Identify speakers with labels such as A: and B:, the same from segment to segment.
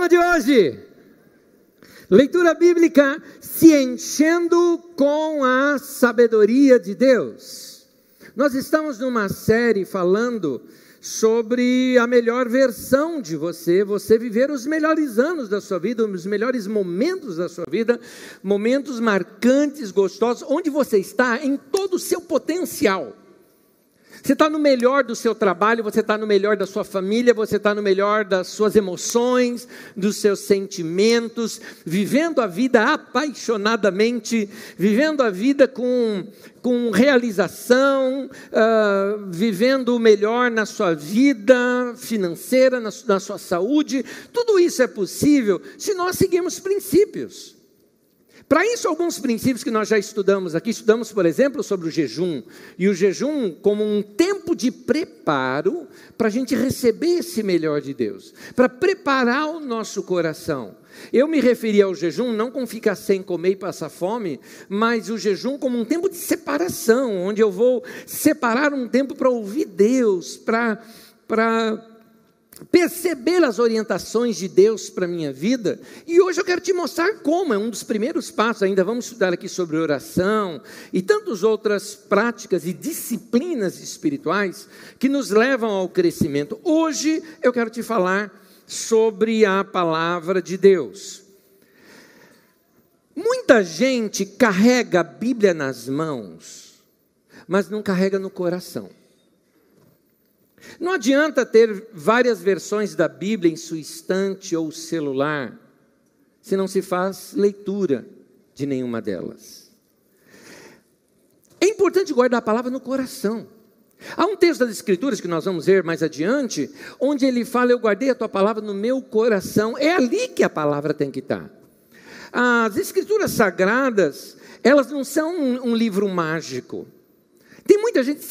A: tema de hoje, leitura bíblica, se enchendo com a sabedoria de Deus. Nós estamos numa série falando sobre a melhor versão de você viver os melhores anos da sua vida, os melhores momentos da sua vida, momentos marcantes, gostosos, onde você está em todo o seu potencial. Você está no melhor do seu trabalho, você está no melhor da sua família, você está no melhor das suas emoções, dos seus sentimentos, vivendo a vida apaixonadamente, vivendo a vida com realização, vivendo o melhor na sua vida financeira, na sua saúde. Tudo isso é possível se nós seguirmos princípios. Para isso, alguns princípios que nós já estudamos aqui, por exemplo, sobre o jejum, e o jejum como um tempo de preparo para a gente receber esse melhor de Deus, para preparar o nosso coração. Eu me referi ao jejum não como ficar sem comer e passar fome, mas o jejum como um tempo de separação, onde eu vou separar um tempo para ouvir Deus, para perceber as orientações de Deus para a minha vida. E hoje eu quero te mostrar como, é um dos primeiros passos. Ainda vamos estudar aqui sobre oração e tantas outras práticas e disciplinas espirituais que nos levam ao crescimento. Hoje eu quero te falar sobre a palavra de Deus. Muita gente carrega a Bíblia nas mãos, mas não carrega no coração. Não adianta ter várias versões da Bíblia em sua estante ou celular, se não se faz leitura de nenhuma delas. É importante guardar a palavra no coração. Há um texto das Escrituras que nós vamos ver mais adiante, onde ele fala: eu guardei a tua palavra no meu coração. É ali que a palavra tem que estar. As Escrituras Sagradas, elas não são um livro mágico. Tem muita gente,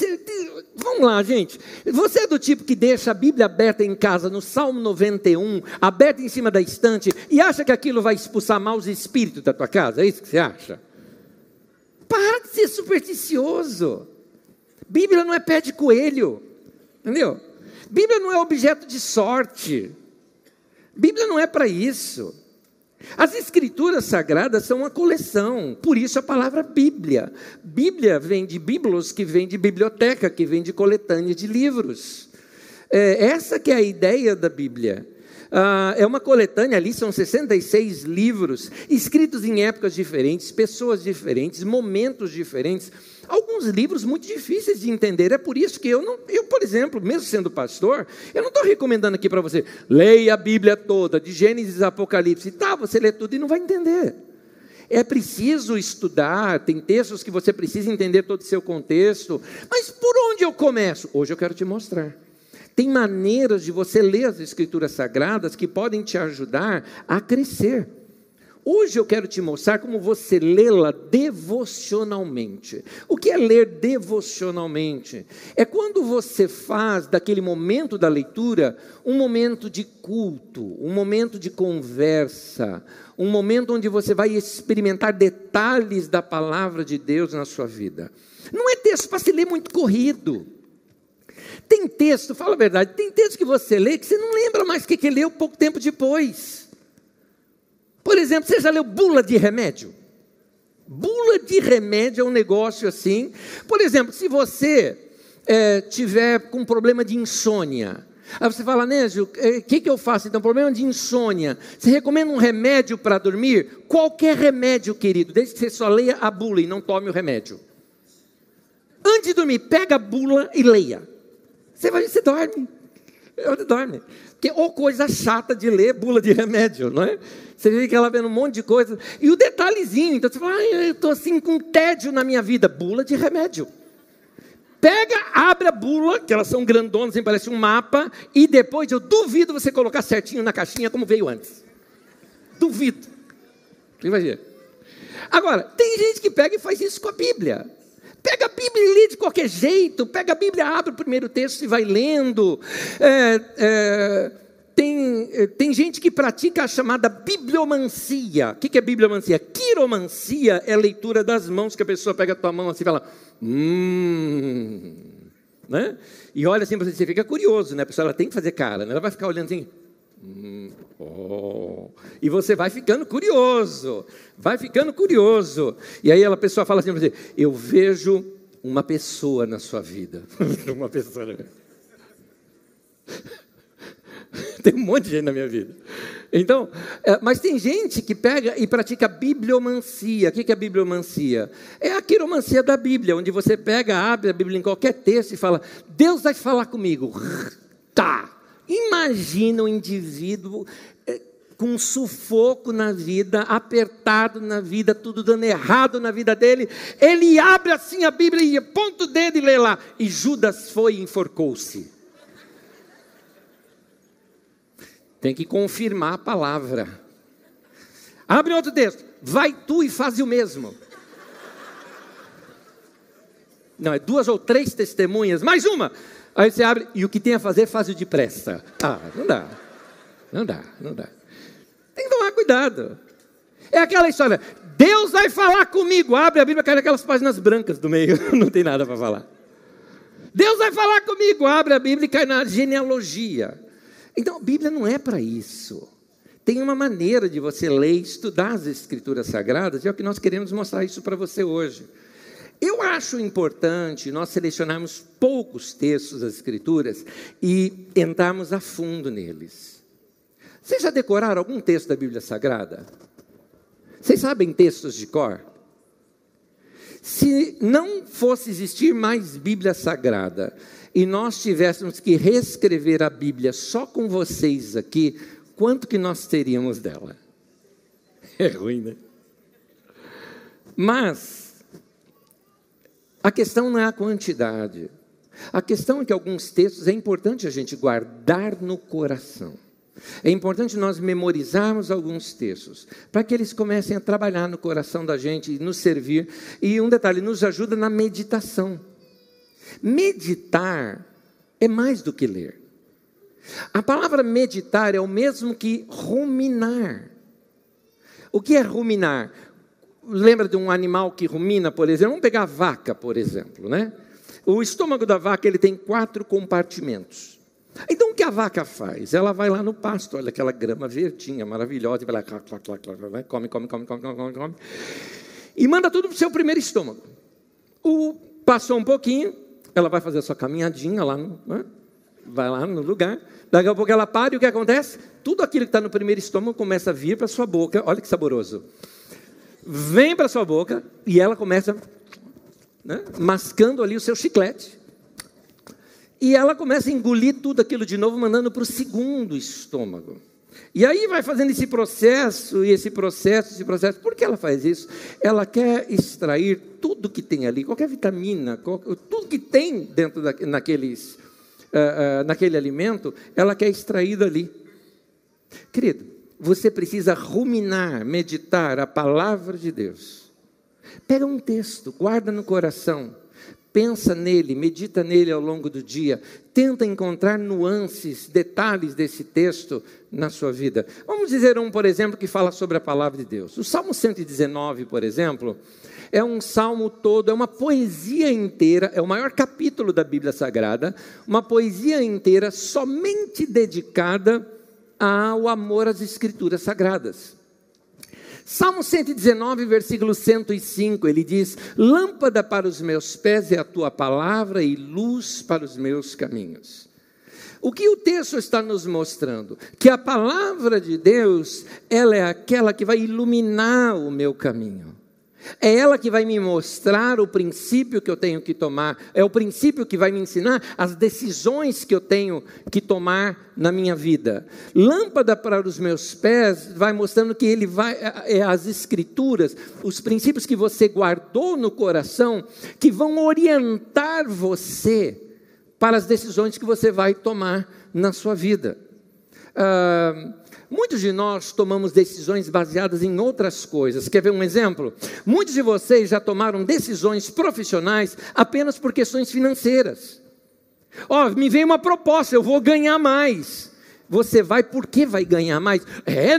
A: vamos lá, gente, você é do tipo que deixa a Bíblia aberta em casa, no Salmo 91, aberta em cima da estante, e acha que aquilo vai expulsar maus espíritos da tua casa? É isso que você acha? Para de ser supersticioso. Bíblia não é pé de coelho, entendeu? Bíblia não é objeto de sorte. Bíblia não é para isso. As Escrituras Sagradas são uma coleção, por isso a palavra Bíblia. Bíblia vem de biblos, que vem de biblioteca, que vem de coletânea de livros. Essa que é a ideia da Bíblia. É uma coletânea, ali são 66 livros, escritos em épocas diferentes, pessoas diferentes, momentos diferentes. Alguns livros muito difíceis de entender. É por isso que eu, por exemplo, mesmo sendo pastor, eu não estou recomendando aqui para você, leia a Bíblia toda, de Gênesis a Apocalipse. Tá, você lê tudo e não vai entender. É preciso estudar, tem textos que você precisa entender todo o seu contexto. Mas por onde eu começo? Hoje eu quero te mostrar. Tem maneiras de você ler as Escrituras Sagradas que podem te ajudar a crescer. Hoje eu quero te mostrar como você lê-la devocionalmente. O que é ler devocionalmente? É quando você faz daquele momento da leitura um momento de culto, um momento de conversa, um momento onde você vai experimentar detalhes da palavra de Deus na sua vida. Não é texto para se ler muito corrido. Tem texto, fala a verdade, tem texto que você lê que você não lembra mais o que leu pouco tempo depois. Por exemplo, você já leu bula de remédio? Bula de remédio é um negócio assim. Por exemplo, se você tiver com problema de insônia, aí você fala: Nésio, o que eu faço? Então, problema de insônia, você recomenda um remédio para dormir? Qualquer remédio, querido, desde que você só leia a bula e não tome o remédio. Antes de dormir, pega a bula e leia. Você dorme. Você dorme. Porque coisa chata de ler bula de remédio, não é? Você fica lá vendo um monte de coisa. E o detalhezinho, então você fala: eu estou assim com tédio na minha vida. Bula de remédio. Pega, abre a bula, que elas são grandonas, assim, parece um mapa, e depois eu duvido você colocar certinho na caixinha como veio antes. Duvido. Quem vai ver? Agora, tem gente que pega e faz isso com a Bíblia. Pega a Bíblia e lê de qualquer jeito. Pega a Bíblia, abre o primeiro texto e vai lendo. Tem gente que pratica a chamada bibliomancia. O que é bibliomancia? Quiromancia é a leitura das mãos, que a pessoa pega a tua mão assim e fala: né? E olha assim, você fica curioso, né? A pessoa ela tem que fazer cara, né? Ela vai ficar olhando assim: Oh, e você vai ficando curioso, vai ficando curioso. E aí a pessoa fala assim para você: eu vejo uma pessoa na sua vida. Uma pessoa na minha vida. Tem um monte de gente na minha vida. Então, mas tem gente que pega e pratica bibliomancia. O que é a bibliomancia? É a quiromancia da Bíblia, onde você pega, abre a Bíblia em qualquer texto e fala: Deus vai falar comigo. Tá. Imagina um indivíduo com um sufoco na vida, apertado na vida, tudo dando errado na vida dele. Ele abre assim a Bíblia e aponta o dedo e lê lá: e Judas foi e enforcou-se. Tem que confirmar a palavra. Abre outro texto: vai tu e faz o mesmo. Não, é 2 ou 3 testemunhas, mais uma. Aí você abre, e o que tem a fazer, faz-o depressa. Não dá. Não dá. Tem que tomar cuidado. É aquela história: Deus vai falar comigo. Abre a Bíblia, cai naquelas páginas brancas do meio. Não tem nada para falar. Deus vai falar comigo. Abre a Bíblia e cai na genealogia. Então, a Bíblia não é para isso. Tem uma maneira de você ler e estudar as Escrituras Sagradas, e é o que nós queremos mostrar isso para você hoje. Eu acho importante nós selecionarmos poucos textos das Escrituras e entrarmos a fundo neles. Vocês já decoraram algum texto da Bíblia Sagrada? Vocês sabem textos de cor? Se não fosse existir mais Bíblia Sagrada e nós tivéssemos que reescrever a Bíblia só com vocês aqui, quanto que nós teríamos dela? É ruim, né? Mas a questão não é a quantidade. A questão é que alguns textos é importante a gente guardar no coração. É importante nós memorizarmos alguns textos, para que eles comecem a trabalhar no coração da gente e nos servir. E um detalhe, nos ajuda na meditação. Meditar é mais do que ler. A palavra meditar é o mesmo que ruminar. O que é ruminar? Lembra de um animal que rumina, por exemplo? Vamos pegar a vaca, por exemplo, né? O estômago da vaca, ele tem 4 compartimentos. Então, o que a vaca faz? Ela vai lá no pasto, olha aquela grama verdinha, maravilhosa, e vai lá, come, e manda tudo para o seu primeiro estômago. Passou um pouquinho, ela vai fazer a sua caminhadinha lá, vai lá no lugar, daqui a pouco ela para e o que acontece? Tudo aquilo que está no primeiro estômago começa a vir para a sua boca, olha que saboroso. Vem para a sua boca e ela começa, né, mascando ali o seu chiclete. E ela começa a engolir tudo aquilo de novo, mandando para o segundo estômago. E aí vai fazendo esse processo. Por que ela faz isso? Ela quer extrair tudo que tem ali, qualquer vitamina, tudo que tem dentro naquele alimento, ela quer extrair dali. Querido, você precisa ruminar, meditar a palavra de Deus. Pega um texto, guarda no coração. Pensa nele, medita nele ao longo do dia. Tenta encontrar nuances, detalhes desse texto na sua vida. Vamos dizer por exemplo, que fala sobre a palavra de Deus. O Salmo 119, por exemplo, é um salmo todo, é uma poesia inteira, é o maior capítulo da Bíblia Sagrada, uma poesia inteira somente dedicada ao amor às Escrituras Sagradas. Salmo 119, versículo 105, ele diz: lâmpada para os meus pés é a tua palavra e luz para os meus caminhos. O que o texto está nos mostrando? Que a palavra de Deus, ela é aquela que vai iluminar o meu caminho. É ela que vai me mostrar o princípio que eu tenho que tomar. É o princípio que vai me ensinar as decisões que eu tenho que tomar na minha vida. Lâmpada para os meus pés vai mostrando que as escrituras, os princípios que você guardou no coração, que vão orientar você para as decisões que você vai tomar na sua vida. Muitos de nós tomamos decisões baseadas em outras coisas. Quer ver um exemplo? Muitos de vocês já tomaram decisões profissionais apenas por questões financeiras. Me veio uma proposta, eu vou ganhar mais. Você vai, por que vai ganhar mais?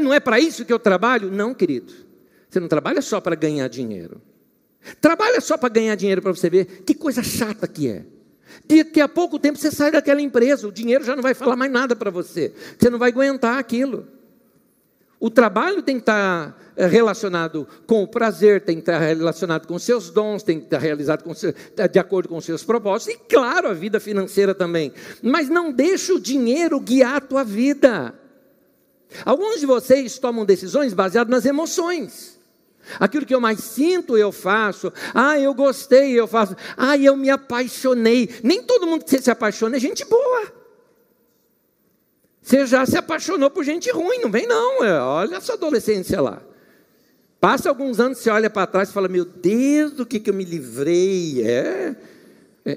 A: Não é para isso que eu trabalho? Não, querido. Você não trabalha só para ganhar dinheiro. Trabalha só para ganhar dinheiro para você ver que coisa chata que é. Daqui a pouco tempo você sai daquela empresa, o dinheiro já não vai falar mais nada para você. Você não vai aguentar aquilo. O trabalho tem que estar relacionado com o prazer, tem que estar relacionado com os seus dons, tem que estar realizado de acordo com os seus propósitos. E claro, a vida financeira também. Mas não deixe o dinheiro guiar a tua vida. Alguns de vocês tomam decisões baseadas nas emoções. Aquilo que eu mais sinto, eu faço. Eu gostei, eu faço. Eu me apaixonei. Nem todo mundo que se apaixona é gente boa. Você já se apaixonou por gente ruim, não vem não. Olha a sua adolescência lá. Passa alguns anos, você olha para trás e fala, meu Deus, do que eu me livrei.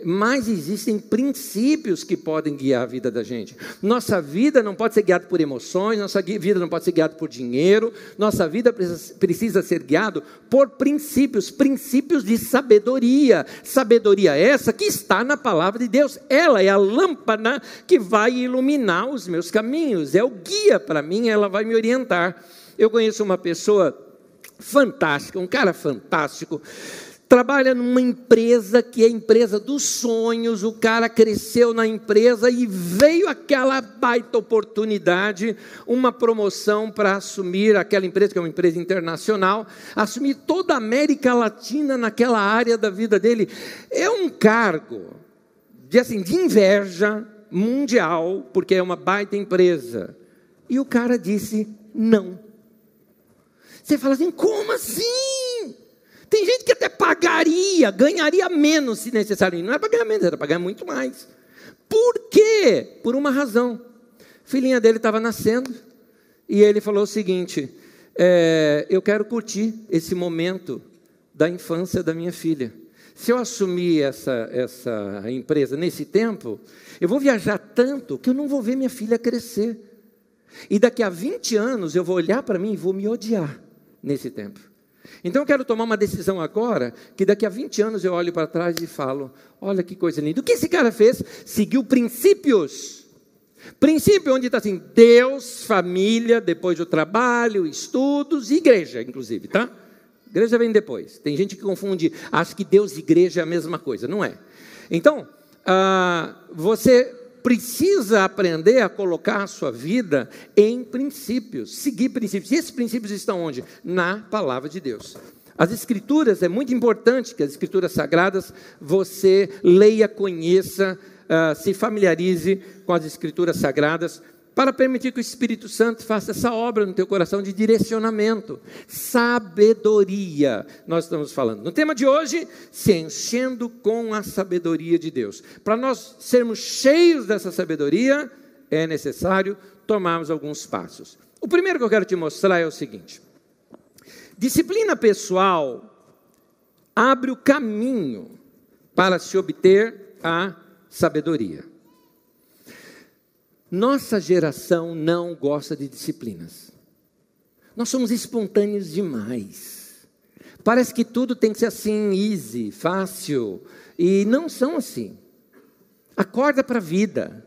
A: Mas existem princípios que podem guiar a vida da gente. Nossa vida não pode ser guiada por emoções, nossa vida não pode ser guiada por dinheiro, nossa vida precisa ser guiada por princípios de sabedoria. Sabedoria essa que está na palavra de Deus. Ela é a lâmpada que vai iluminar os meus caminhos, é o guia para mim, ela vai me orientar. Eu conheço uma pessoa fantástica, um cara fantástico, trabalha numa empresa que é a empresa dos sonhos. O cara cresceu na empresa e veio aquela baita oportunidade, uma promoção para assumir aquela empresa, que é uma empresa internacional, assumir toda a América Latina naquela área da vida dele. É um cargo de inveja mundial, porque é uma baita empresa. E o cara disse não. Você fala assim, como assim? Tem gente que até pagaria, ganharia menos se necessário. Não é para ganhar menos, era para ganhar muito mais. Por quê? Por uma razão. A filhinha dele estava nascendo e ele falou o seguinte, eu quero curtir esse momento da infância da minha filha. Se eu assumir essa empresa nesse tempo, eu vou viajar tanto que eu não vou ver minha filha crescer. E daqui a 20 anos eu vou olhar para mim e vou me odiar nesse tempo. Então eu quero tomar uma decisão agora, que daqui a 20 anos eu olho para trás e falo, olha que coisa linda. O que esse cara fez? Seguiu princípios. Princípio onde está assim, Deus, família, depois o trabalho, estudos, igreja, inclusive, tá? Igreja vem depois. Tem gente que confunde, acha que Deus e igreja é a mesma coisa. Não é. Então, você precisa aprender a colocar a sua vida em princípios, seguir princípios. E esses princípios estão onde? Na palavra de Deus. As Escrituras, é muito importante que as Escrituras Sagradas, você leia, conheça, se familiarize com as Escrituras Sagradas, para permitir que o Espírito Santo faça essa obra no teu coração de direcionamento. Sabedoria, nós estamos falando. No tema de hoje, se enchendo com a sabedoria de Deus. Para nós sermos cheios dessa sabedoria, é necessário tomarmos alguns passos. O primeiro que eu quero te mostrar é o seguinte. Disciplina pessoal abre o caminho para se obter a sabedoria. Nossa geração não gosta de disciplinas. Nós somos espontâneos demais. Parece que tudo tem que ser assim, easy, fácil. E não são assim. Acorda para a vida.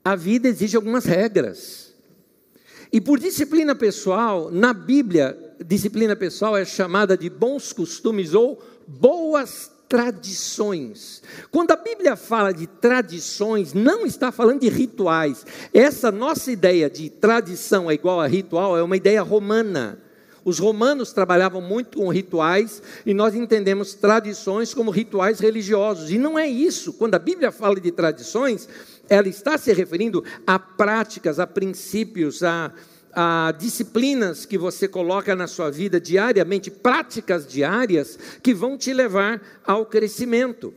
A: A vida exige algumas regras. E por disciplina pessoal, na Bíblia, disciplina pessoal é chamada de bons costumes ou boas tradições. Quando a Bíblia fala de tradições, não está falando de rituais. Essa nossa ideia de tradição é igual a ritual é uma ideia romana. Os romanos trabalhavam muito com rituais e nós entendemos tradições como rituais religiosos. E não é isso. Quando a Bíblia fala de tradições, ela está se referindo a práticas, a princípios, a disciplinas que você coloca na sua vida diariamente, práticas diárias que vão te levar ao crescimento.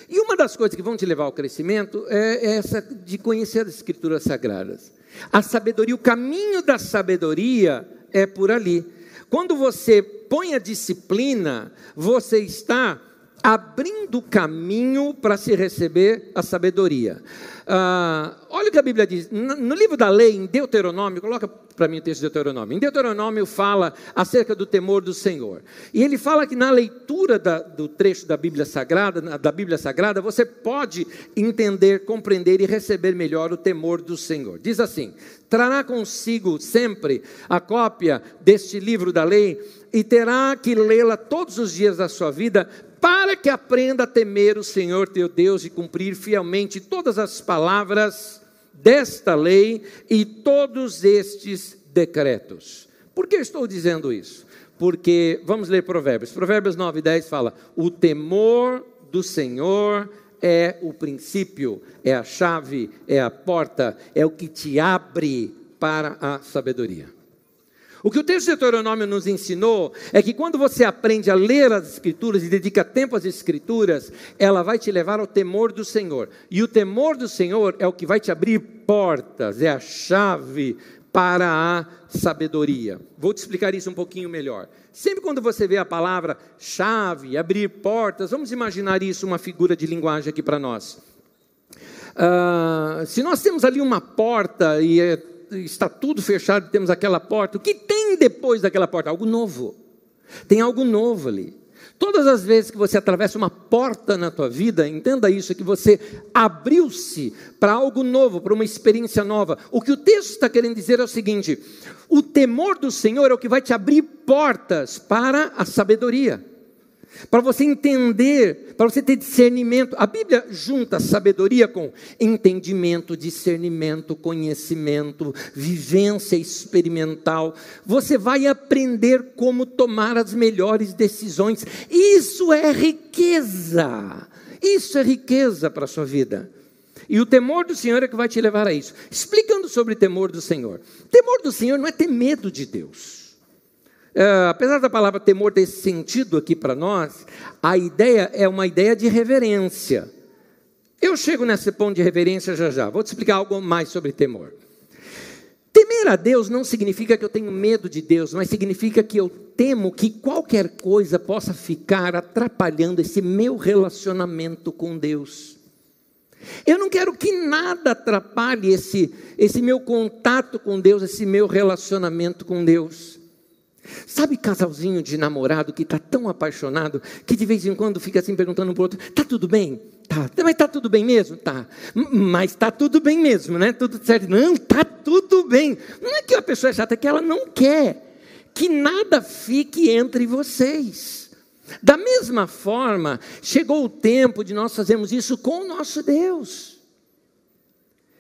A: E uma das coisas que vão te levar ao crescimento é essa de conhecer as Escrituras Sagradas. A sabedoria, o caminho da sabedoria é por ali. Quando você põe a disciplina, você está abrindo caminho para se receber a sabedoria. Olha o que a Bíblia diz, no livro da lei, em Deuteronômio, coloca para mim o texto de Deuteronômio. Em Deuteronômio fala acerca do temor do Senhor. E ele fala que na leitura do trecho da Bíblia Sagrada, você pode entender, compreender e receber melhor o temor do Senhor. Diz assim, trará consigo sempre a cópia deste livro da lei e terá que lê-la todos os dias da sua vida, para que aprenda a temer o Senhor teu Deus e cumprir fielmente todas as palavras desta lei e todos estes decretos. Por que estou dizendo isso? Porque, vamos ler Provérbios. Provérbios 9:10 fala: o temor do Senhor é o princípio, é a chave, é a porta, é o que te abre para a sabedoria. O que o texto de Deuteronômio nos ensinou é que quando você aprende a ler as Escrituras e dedica tempo às Escrituras, ela vai te levar ao temor do Senhor. E o temor do Senhor é o que vai te abrir portas, é a chave para a sabedoria. Vou te explicar isso um pouquinho melhor. Sempre quando você vê a palavra chave, abrir portas, vamos imaginar isso, uma figura de linguagem aqui para nós. Se nós temos ali uma porta e está tudo fechado, temos aquela porta, o que tem depois daquela porta? Algo novo. Tem algo novo ali. Todas as vezes que você atravessa uma porta na tua vida, entenda isso, é que você abriu-se para algo novo, para uma experiência nova. O que o texto está querendo dizer é o seguinte: o temor do Senhor é o que vai te abrir portas para a sabedoria, para você entender, para você ter discernimento. A Bíblia junta sabedoria com entendimento, discernimento, conhecimento, vivência experimental. Você vai aprender como tomar as melhores decisões. Isso é riqueza. Isso é riqueza para a sua vida. E o temor do Senhor é que vai te levar a isso. Explicando sobre o temor do Senhor. Temor do Senhor não é ter medo de Deus. Apesar da palavra temor ter esse sentido aqui para nós, a ideia é uma ideia de reverência. Eu chego nesse ponto de reverência já. Vou te explicar algo mais sobre temor. Temer a Deus não significa que eu tenho medo de Deus, mas significa que eu temo que qualquer coisa possa ficar atrapalhando esse meu relacionamento com Deus. Eu não quero que nada atrapalhe esse meu contato com Deus, esse meu relacionamento com Deus. Sabe casalzinho de namorado que está tão apaixonado que de vez em quando fica assim perguntando para o outro: está tudo bem? Tá. Mas está tudo bem mesmo? Tá. Mas está tudo bem mesmo, né? Tudo certo? Não, está tudo bem. Não é que a pessoa é chata, é que ela não quer que nada fique entre vocês. Da mesma forma, chegou o tempo de nós fazermos isso com o nosso Deus.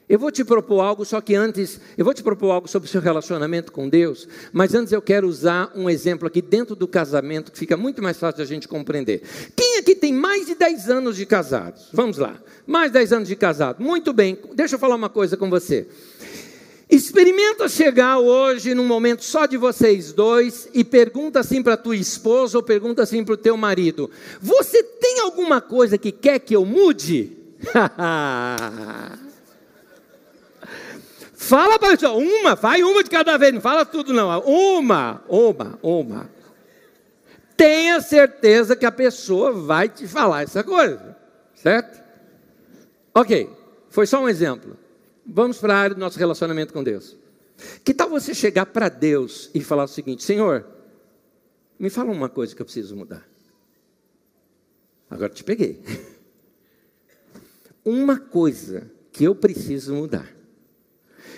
A: Eu vou te propor algo, só que antes, eu vou te propor algo sobre o seu relacionamento com Deus, mas antes eu quero usar um exemplo aqui dentro do casamento, que fica muito mais fácil de a gente compreender. Quem aqui tem mais de 10 anos de casados? Vamos lá, mais de 10 anos de casado. Muito bem, deixa eu falar uma coisa com você. Experimenta chegar hoje num momento só de vocês dois e pergunta assim para a tua esposa ou pergunta assim para o teu marido: você tem alguma coisa que quer que eu mude? Fala para ela, vai uma de cada vez, não fala tudo não, uma. Tenha certeza que a pessoa vai te falar essa coisa, certo? Ok, foi só um exemplo. Vamos para a área do nosso relacionamento com Deus. Que tal você chegar para Deus e falar o seguinte: Senhor, me fala uma coisa que eu preciso mudar. Agora te peguei. Uma coisa que eu preciso mudar.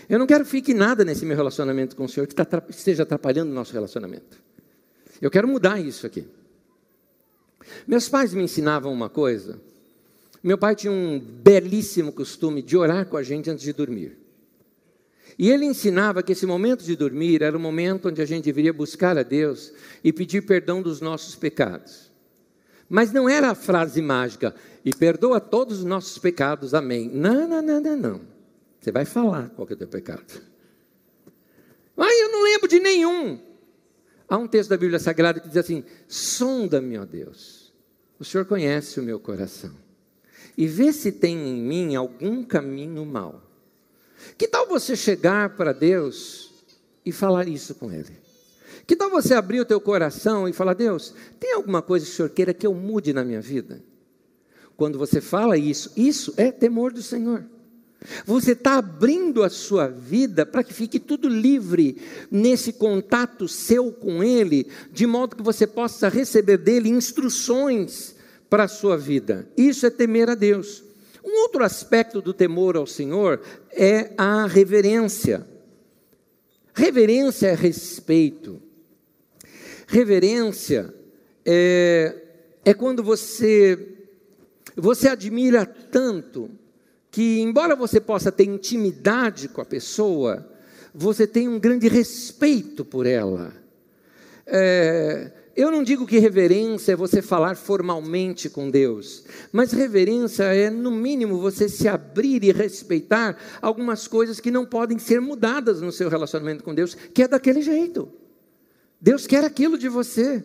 A: Eu não quero que fique nada nesse meu relacionamento com o Senhor que esteja atrapalhando o nosso relacionamento. Eu quero mudar isso aqui. Meus pais me ensinavam uma coisa. Meu pai tinha um belíssimo costume de orar com a gente antes de dormir. E ele ensinava que esse momento de dormir era o momento onde a gente deveria buscar a Deus e pedir perdão dos nossos pecados. Mas não era a frase mágica: e perdoa todos os nossos pecados, amém. Não. Você vai falar qual que é o teu pecado. Eu não lembro de nenhum. Há um texto da Bíblia Sagrada que diz assim: sonda-me, ó Deus, o Senhor conhece o meu coração, e vê se tem em mim algum caminho mau. Que tal você chegar para Deus e falar isso com Ele? Que tal você abrir o teu coração e falar: Deus, tem alguma coisa que o Senhor queira que eu mude na minha vida? Quando você fala isso, isso é temor do Senhor. Você está abrindo a sua vida para que fique tudo livre nesse contato seu com Ele, de modo que você possa receber dEle instruções para a sua vida. Isso é temer a Deus. Um outro aspecto do temor ao Senhor é a reverência. Reverência é respeito. Reverência é quando você admira tanto que, embora você possa ter intimidade com a pessoa, você tem um grande respeito por ela. Eu não digo que reverência é você falar formalmente com Deus, mas reverência é, no mínimo, você se abrir e respeitar algumas coisas que não podem ser mudadas no seu relacionamento com Deus, que é daquele jeito. Deus quer aquilo de você.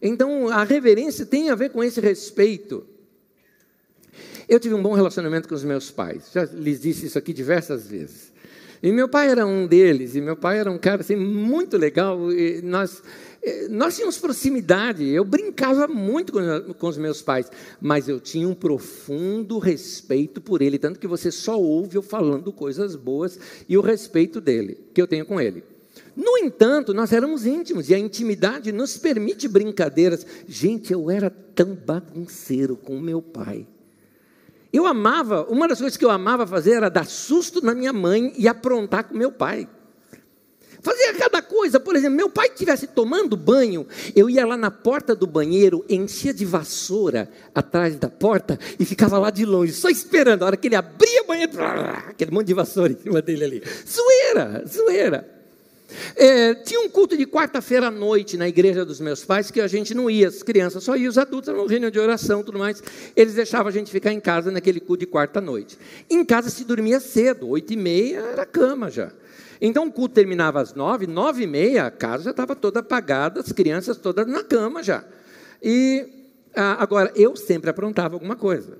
A: Então, a reverência tem a ver com esse respeito. Eu tive um bom relacionamento com os meus pais, já lhes disse isso aqui diversas vezes. E meu pai era um deles, e meu pai era um cara assim, muito legal, e nós tínhamos proximidade, eu brincava muito com os meus pais, mas eu tinha um profundo respeito por ele, tanto que você só ouve eu falando coisas boas e o respeito dele, que eu tenho com ele. No entanto, nós éramos íntimos, e a intimidade nos permite brincadeiras. Gente, eu era tão bagunceiro com meu pai. Eu amava, uma das coisas que eu amava fazer era dar susto na minha mãe e aprontar com meu pai. Fazia cada coisa, por exemplo, meu pai estivesse tomando banho, eu ia lá na porta do banheiro, enchia de vassoura atrás da porta e ficava lá de longe, só esperando. A hora que ele abria o banheiro, aquele monte de vassoura em cima dele ali. Zoeira. Tinha um culto de quarta-feira à noite na igreja dos meus pais, que a gente não ia, as crianças só iam, os adultos eram reunião de oração e tudo mais. Eles deixavam a gente ficar em casa naquele culto de quarta-noite. Em casa se dormia cedo, 8h30 era cama já. Então o culto terminava às 9h, 9h30, a casa já estava toda apagada, as crianças todas na cama já. Agora, eu sempre aprontava alguma coisa.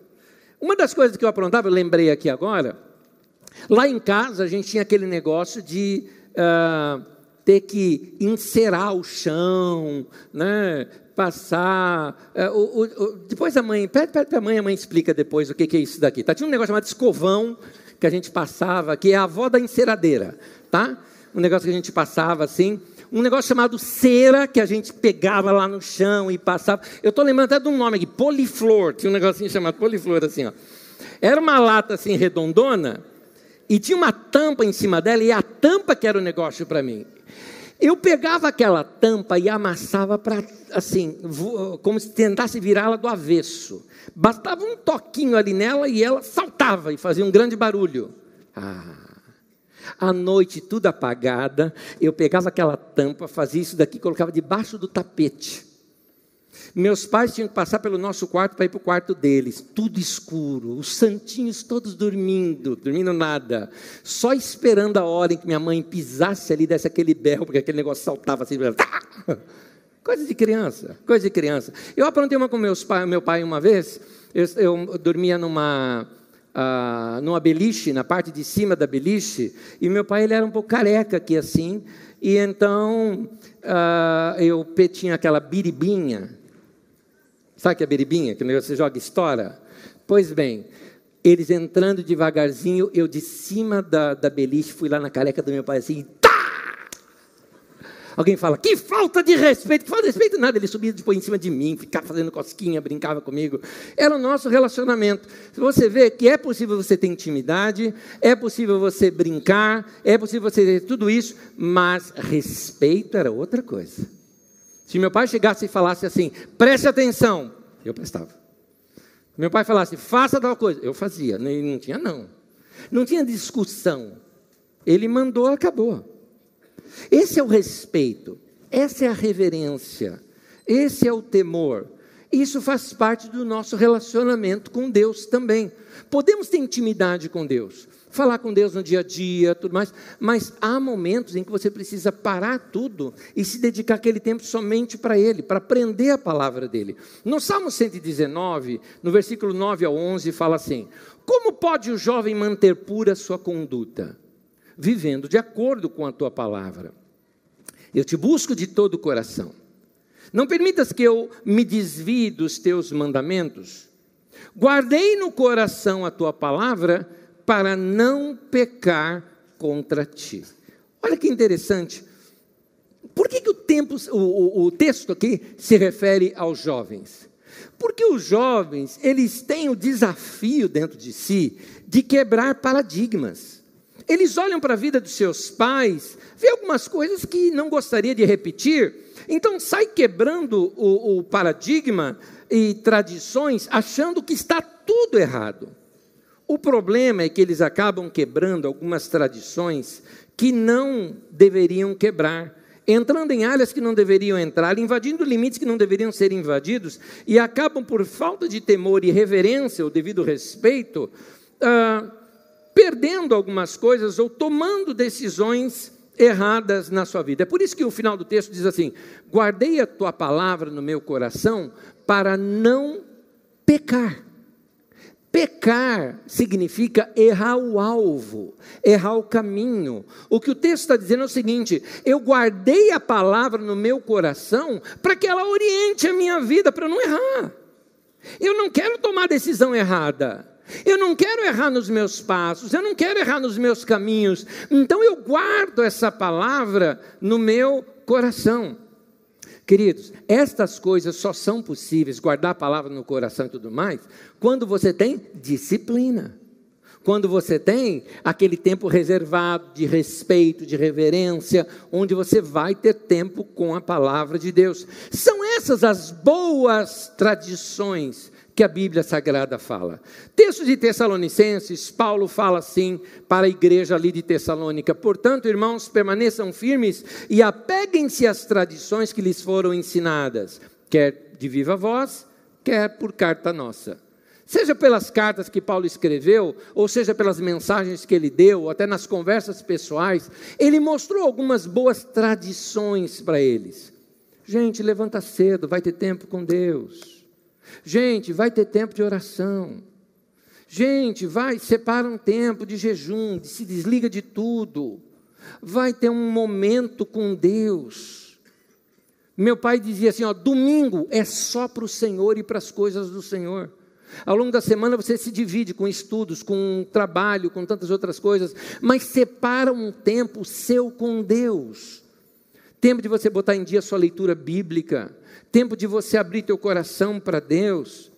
A: Uma das coisas que eu aprontava, eu lembrei aqui agora, lá em casa a gente tinha aquele negócio de ter que encerar o chão, né? Passar. Depois a mãe, pede para a mãe explica depois o que é isso daqui. Tinha um negócio chamado escovão que a gente passava, que é a avó da enceradeira, tá? Um negócio que a gente passava assim. Um negócio chamado cera, que a gente pegava lá no chão e passava. Eu estou lembrando até de um nome aqui, poliflor. Tinha um negocinho chamado poliflor assim, ó. Era uma lata assim redondona. E tinha uma tampa em cima dela, e a tampa que era o negócio para mim. Eu pegava aquela tampa e amassava para, assim, como se tentasse virá-la do avesso. Bastava um toquinho ali nela e ela saltava e fazia um grande barulho. À noite, tudo apagada, eu pegava aquela tampa, fazia isso daqui, colocava debaixo do tapete. Meus pais tinham que passar pelo nosso quarto para ir para o quarto deles, tudo escuro, os santinhos todos dormindo nada, só esperando a hora em que minha mãe pisasse ali, desse aquele berro, porque aquele negócio saltava assim, coisa de criança. Eu aprontei uma com meu pai uma vez, eu dormia numa beliche, na parte de cima da beliche, e meu pai ele era um pouco careca aqui assim, e então eu tinha aquela biribinha. Sabe o que é biribinha? Que o negócio você joga e estoura? Pois bem, eles entrando devagarzinho, eu de cima da beliche, fui lá na careca do meu pai assim, tá! Alguém fala, que falta de respeito. Que falta de respeito nada, ele subia depois em cima de mim, ficava fazendo cosquinha, brincava comigo. Era o nosso relacionamento. Você vê que é possível você ter intimidade, é possível você brincar, é possível você ter tudo isso, mas respeito era outra coisa. Se meu pai chegasse e falasse assim, preste atenção, eu prestava. Se meu pai falasse, faça tal coisa, eu fazia. Não tinha não. Não tinha discussão. Ele mandou, acabou. Esse é o respeito, essa é a reverência, esse é o temor. Isso faz parte do nosso relacionamento com Deus também. Podemos ter intimidade com Deus, falar com Deus no dia a dia, tudo mais, mas há momentos em que você precisa parar tudo e se dedicar aquele tempo somente para Ele, para aprender a palavra dEle. No Salmo 119, no versículo 9 ao 11, fala assim, como pode o jovem manter pura a sua conduta? Vivendo de acordo com a tua palavra. Eu te busco de todo o coração. Não permitas que eu me desvie dos teus mandamentos. Guardei no coração a tua palavra para não pecar contra ti. Olha que interessante. Por que o texto aqui se refere aos jovens? Porque os jovens, eles têm o desafio dentro de si de quebrar paradigmas. Eles olham para a vida dos seus pais, vê algumas coisas que não gostaria de repetir, então sai quebrando o paradigma e tradições, achando que está tudo errado. O problema é que eles acabam quebrando algumas tradições que não deveriam quebrar, entrando em áreas que não deveriam entrar, invadindo limites que não deveriam ser invadidos, e acabam, por falta de temor e reverência, ou devido respeito, perdendo algumas coisas ou tomando decisões erradas na sua vida. É por isso que o final do texto diz assim: guardei a tua palavra no meu coração para não pecar. Pecar significa errar o alvo, errar o caminho. O que o texto está dizendo é o seguinte: eu guardei a palavra no meu coração para que ela oriente a minha vida, para eu não errar. Eu não quero tomar decisão errada. Eu não quero errar nos meus passos, eu não quero errar nos meus caminhos. Então eu guardo essa palavra no meu coração. Queridos, estas coisas só são possíveis, guardar a palavra no coração e tudo mais, quando você tem disciplina. Quando você tem aquele tempo reservado de respeito, de reverência, onde você vai ter tempo com a palavra de Deus. São essas as boas tradições que a Bíblia Sagrada fala. Texto de Tessalonicenses, Paulo fala assim para a igreja ali de Tessalônica: portanto, irmãos, permaneçam firmes e apeguem-se às tradições que lhes foram ensinadas, quer de viva voz, quer por carta nossa. Seja pelas cartas que Paulo escreveu, ou seja pelas mensagens que ele deu, ou até nas conversas pessoais, ele mostrou algumas boas tradições para eles. Gente, levanta cedo, vai ter tempo com Deus. Gente, vai ter tempo de oração. Gente, separa um tempo de jejum, se desliga de tudo. Vai ter um momento com Deus. Meu pai dizia assim, domingo é só para o Senhor e para as coisas do Senhor. Ao longo da semana você se divide com estudos, com trabalho, com tantas outras coisas, mas separa um tempo seu com Deus. Tempo de você botar em dia a sua leitura bíblica, tempo de você abrir teu coração para Deus.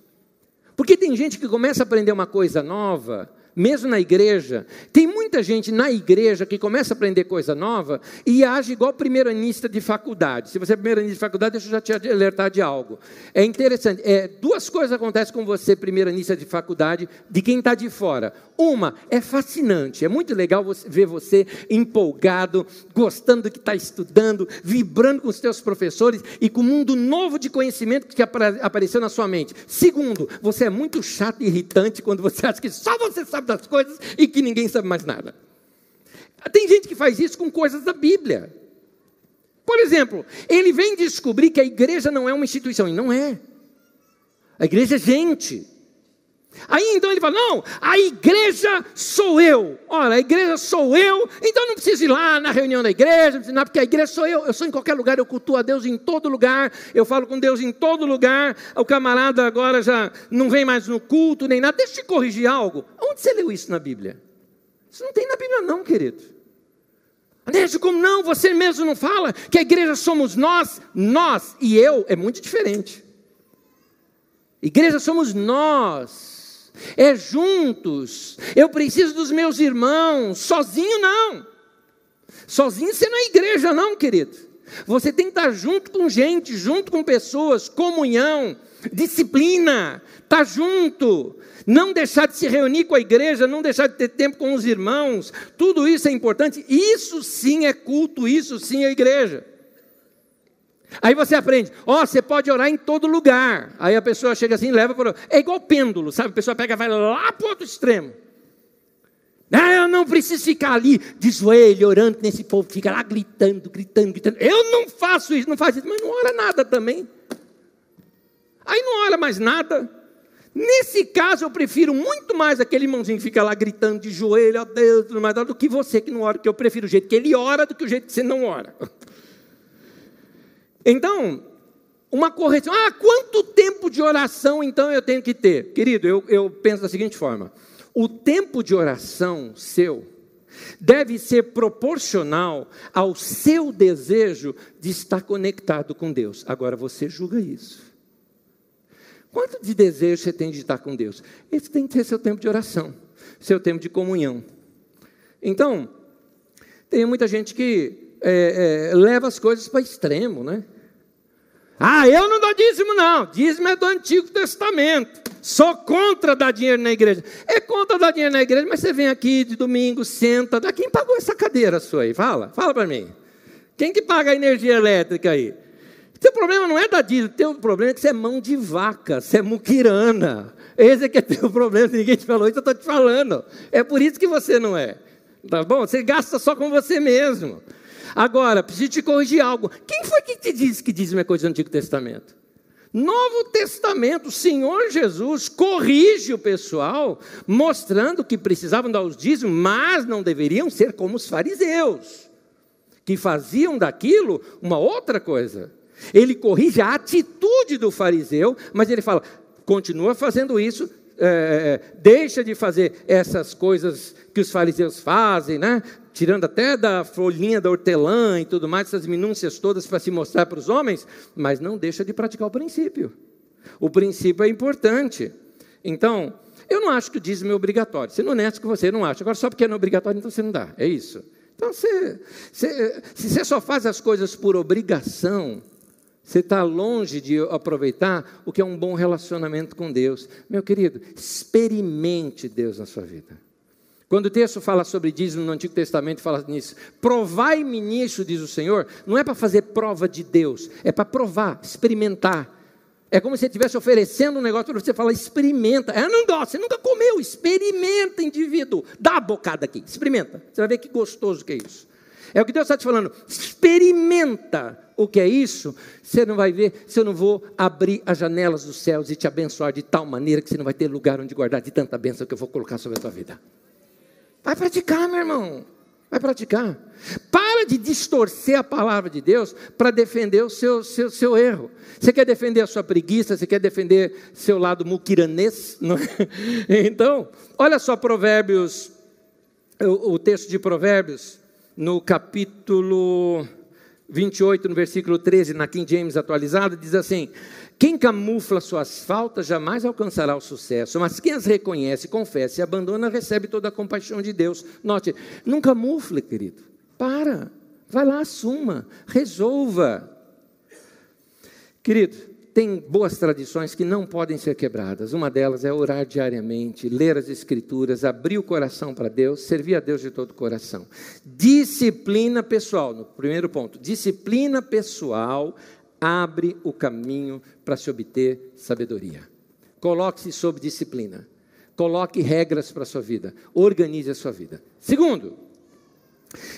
A: Porque tem gente que começa a aprender uma coisa nova, mesmo na igreja. Tem muita gente na igreja que começa a aprender coisa nova e age igual primeiro-anista de faculdade. Se você é primeiro-anista de faculdade, deixa eu já te alertar de algo. É interessante, duas coisas acontecem com você, primeiro-anista de faculdade, de quem está de fora. Uma, é fascinante, é muito legal ver você empolgado, gostando do que está estudando, vibrando com os teus professores e com o mundo novo de conhecimento que apareceu na sua mente. Segundo, você é muito chato e irritante quando você acha que só você sabe das coisas e que ninguém sabe mais nada. Tem gente que faz isso com coisas da Bíblia. Por exemplo, ele vem descobrir que a igreja não é uma instituição, e não é. A igreja é gente. Aí então ele fala, não, a igreja sou eu. Ora, a igreja sou eu, então não preciso ir lá na reunião da igreja, porque a igreja sou eu sou em qualquer lugar, eu cultuo a Deus em todo lugar, eu falo com Deus em todo lugar, o camarada agora já não vem mais no culto, nem nada. Deixa eu te corrigir algo. Onde você leu isso na Bíblia? Isso não tem na Bíblia não, querido. Deixa, como não, você mesmo não fala que a igreja somos nós e eu, é muito diferente. Igreja somos nós. É juntos. Eu preciso dos meus irmãos. Sozinho não. Sozinho você não é igreja não, querido. Você tem que estar junto com gente, junto com pessoas, comunhão, disciplina, estar junto. Não deixar de se reunir com a igreja, não deixar de ter tempo com os irmãos. Tudo isso é importante. Isso sim é culto, isso sim é igreja. Aí você aprende, você pode orar em todo lugar. Aí a pessoa chega assim, leva para... É igual pêndulo, sabe? A pessoa pega e vai lá para o outro extremo. Eu não preciso ficar ali de joelho, orando nesse povo, fica lá gritando. Eu não faço isso, não faço isso, mas não ora nada também. Aí não ora mais nada. Nesse caso eu prefiro muito mais aquele irmãozinho que fica lá gritando de joelho, ó Deus, tudo mais, do que você que não ora, porque eu prefiro o jeito que ele ora do que o jeito que você não ora. Então, uma correção. Quanto tempo de oração então eu tenho que ter? Querido, eu penso da seguinte forma. O tempo de oração seu deve ser proporcional ao seu desejo de estar conectado com Deus. Agora você julga isso. Quanto de desejo você tem de estar com Deus? Esse tem que ser seu tempo de oração, seu tempo de comunhão. Então, tem muita gente que leva as coisas para extremo, né? Eu não dou dízimo não, dízimo é do Antigo Testamento, Sou contra dar dinheiro na igreja. É contra dar dinheiro na igreja, mas você vem aqui de domingo, senta. Quem pagou essa cadeira sua aí? Fala para mim. Quem que paga a energia elétrica aí? Teu problema não é dar dízimo, teu problema é que você é mão de vaca, você é muquirana. Esse é que é teu problema, se ninguém te falou isso, eu estou te falando. É por isso que você não é. Tá bom? Você gasta só com você mesmo. Agora, preciso te corrigir algo. Quem foi que te disse que dízimo é coisa do Antigo Testamento? Novo Testamento, o Senhor Jesus corrige o pessoal, mostrando que precisavam dar os dízimos, mas não deveriam ser como os fariseus, que faziam daquilo uma outra coisa. Ele corrige a atitude do fariseu, mas ele fala, continua fazendo isso, deixa de fazer essas coisas que os fariseus fazem, né? Tirando até da folhinha da hortelã e tudo mais, essas minúcias todas para se mostrar para os homens, mas não deixa de praticar o princípio. O princípio é importante. Então, eu não acho que o dízimo é obrigatório. Sendo honesto com você, não acho. Agora, só porque não é obrigatório, então você não dá. É isso. Então, se você só faz as coisas por obrigação, você está longe de aproveitar o que é um bom relacionamento com Deus. Meu querido, experimente Deus na sua vida. Quando o texto fala sobre dízimo no Antigo Testamento, fala nisso. Provai-me nisso, diz o Senhor. Não é para fazer prova de Deus, é para provar, experimentar. É como se ele estivesse oferecendo um negócio para você falar, experimenta. Não dá, você nunca comeu, experimenta, indivíduo. Dá a bocada aqui, experimenta. Você vai ver que gostoso que é isso. É o que Deus está te falando, experimenta o que é isso. Você não vai ver, se eu não vou abrir as janelas dos céus e te abençoar de tal maneira que você não vai ter lugar onde guardar de tanta bênção que eu vou colocar sobre a tua vida. Vai praticar, meu irmão, vai praticar. Para de distorcer a palavra de Deus para defender o seu erro. Você quer defender a sua preguiça, você quer defender seu lado muquiranês, não é? Então, olha só Provérbios, o texto de Provérbios, no capítulo 28, no versículo 13, na King James atualizada, diz assim, quem camufla suas faltas jamais alcançará o sucesso, mas quem as reconhece, confessa e abandona, recebe toda a compaixão de Deus. Note, não camufle, querido, vai lá, assuma, resolva. Querido, tem boas tradições que não podem ser quebradas. Uma delas é orar diariamente, ler as Escrituras, abrir o coração para Deus, servir a Deus de todo o coração. Disciplina pessoal, no primeiro ponto, disciplina pessoal abre o caminho para se obter sabedoria. Coloque-se sob disciplina. Coloque regras para a sua vida. Organize a sua vida. Segundo,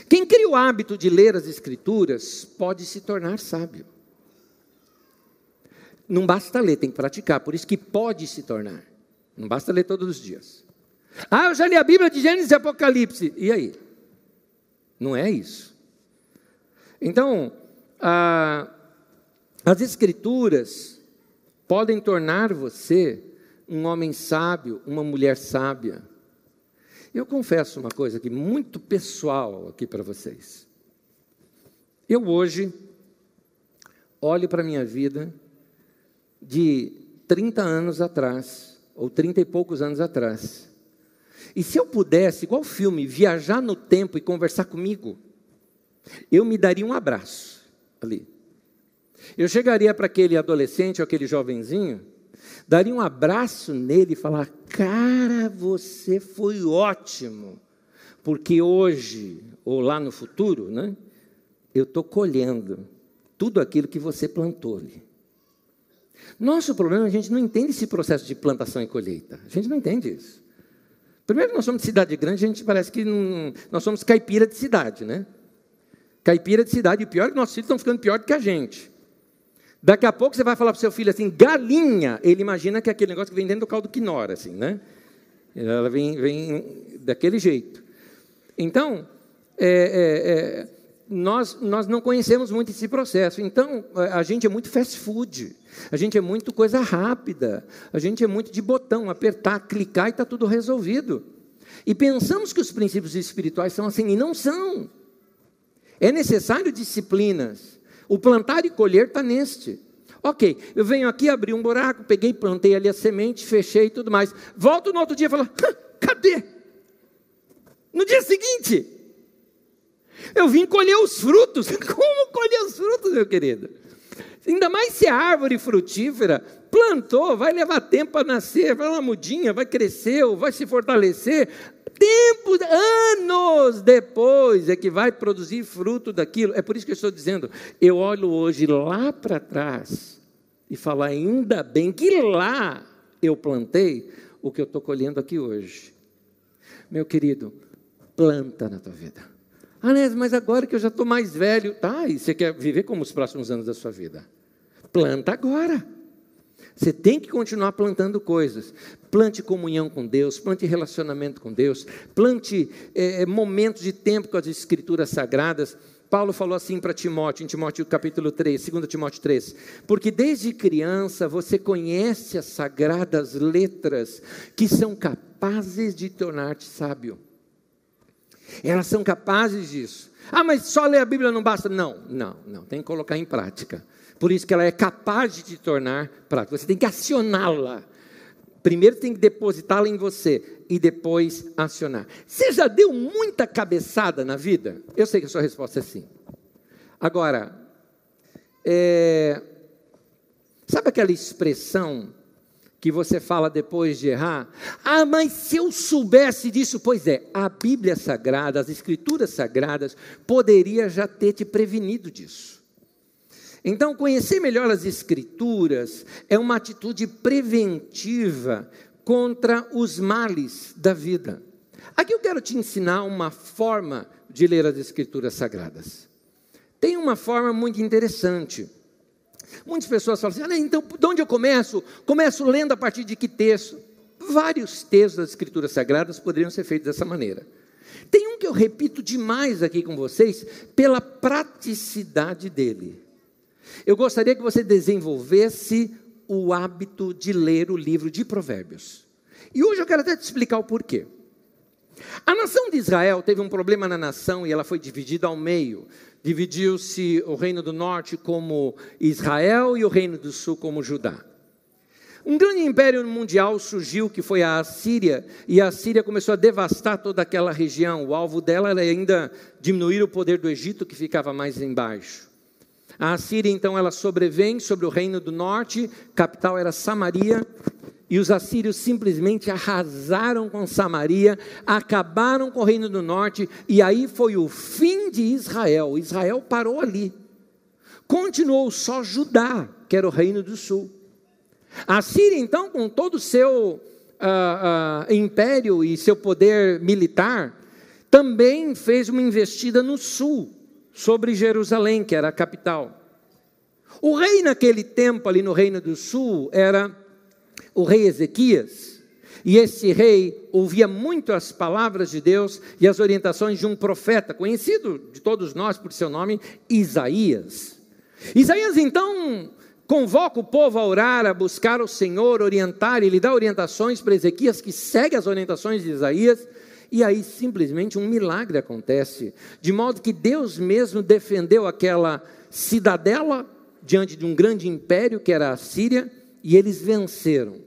A: quem cria o hábito de ler as Escrituras pode se tornar sábio. Não basta ler, tem que praticar. Por isso que pode se tornar. Não basta ler todos os dias. Eu já li a Bíblia de Gênesis e Apocalipse. E aí? Não é isso. Então, as Escrituras podem tornar você um homem sábio, uma mulher sábia. Eu confesso uma coisa aqui, muito pessoal aqui para vocês. Eu hoje olho para a minha vida de 30 anos atrás, ou 30 e poucos anos atrás. E se eu pudesse, igual filme, viajar no tempo e conversar comigo, eu me daria um abraço ali. Eu chegaria para aquele adolescente ou aquele jovenzinho, daria um abraço nele e falar, cara, você foi ótimo, porque hoje, ou lá no futuro, né, eu estou colhendo tudo aquilo que você plantou ali. Nosso problema, a gente não entende esse processo de plantação e colheita, a gente não entende isso. Primeiro, nós somos de cidade grande, a gente parece que nós somos caipira de cidade, né? Caipira de cidade, e o pior é que nossos filhos estão ficando pior do que a gente. Daqui a pouco você vai falar para o seu filho assim, galinha, ele imagina que é aquele negócio que vem dentro do caldo quinora, assim, né? Ela vem daquele jeito. Então, nós não conhecemos muito esse processo. Então, a gente é muito fast food, a gente é muito coisa rápida, a gente é muito de botão, apertar, clicar e está tudo resolvido. E pensamos que os princípios espirituais são assim, e não são. É necessário disciplinas. O plantar e colher está neste. Ok, eu venho aqui, abri um buraco, peguei, plantei ali a semente, fechei e tudo mais. Volto no outro dia e falo, cadê? No dia seguinte, eu vim colher os frutos. Como colher os frutos, meu querido? Ainda mais se a árvore frutífera Plantou, vai levar tempo para nascer, vai uma mudinha, vai crescer, vai se fortalecer. Tempos, anos depois é que vai produzir fruto daquilo. É por isso que eu estou dizendo, eu olho hoje lá para trás e falo, ainda bem que lá eu plantei o que eu estou colhendo aqui hoje. Meu querido, planta na tua vida. Mas agora que eu já estou mais velho, tá? E você quer viver como os próximos anos da sua vida? Planta agora. Você tem que continuar plantando coisas. Plante comunhão com Deus, plante relacionamento com Deus, plante momentos de tempo com as Escrituras Sagradas. Paulo falou assim para Timóteo, em Timóteo capítulo 3, 2 Timóteo 3, porque desde criança você conhece as sagradas letras que são capazes de tornar-te sábio. Elas são capazes disso. Mas só ler a Bíblia não basta. Não, tem que colocar em prática. Por isso que ela é capaz de te tornar prática. Você tem que acioná-la. Primeiro tem que depositá-la em você e depois acionar. Você já deu muita cabeçada na vida? Eu sei que a sua resposta é sim. Agora, sabe aquela expressão que você fala depois de errar? Mas se eu soubesse disso, pois é, a Bíblia Sagrada, as Escrituras Sagradas, poderia já ter te prevenido disso. Então, conhecer melhor as Escrituras é uma atitude preventiva contra os males da vida. Aqui eu quero te ensinar uma forma de ler as Escrituras Sagradas. Tem uma forma muito interessante. Muitas pessoas falam assim, então, de onde eu começo? Começo lendo a partir de que texto? Vários textos das Escrituras Sagradas poderiam ser feitos dessa maneira. Tem um que eu repito demais aqui com vocês, pela praticidade dele. Eu gostaria que você desenvolvesse o hábito de ler o livro de Provérbios. E hoje eu quero até te explicar o porquê. A nação de Israel teve um problema na nação e ela foi dividida ao meio. Dividiu-se o reino do norte como Israel e o reino do sul como Judá. Um grande império mundial surgiu, que foi a Assíria, e a Assíria começou a devastar toda aquela região. O alvo dela era ainda diminuir o poder do Egito, que ficava mais embaixo. A Assíria, então, ela sobrevém sobre o reino do norte, capital era Samaria, e os assírios simplesmente arrasaram com Samaria, acabaram com o reino do norte, e aí foi o fim de Israel. Israel parou ali. Continuou só Judá, que era o reino do sul. A Síria, então, com todo o seu império e seu poder militar, também fez uma investida no sul, sobre Jerusalém, que era a capital. O rei naquele tempo, ali no reino do sul, era o rei Ezequias, e esse rei ouvia muito as palavras de Deus e as orientações de um profeta, conhecido de todos nós por seu nome, Isaías. Isaías, então, convoca o povo a orar, a buscar o Senhor, orientar, e lhe dá orientações para Ezequias, que segue as orientações de Isaías. E aí simplesmente um milagre acontece, de modo que Deus mesmo defendeu aquela cidadela diante de um grande império que era a Síria, e eles venceram.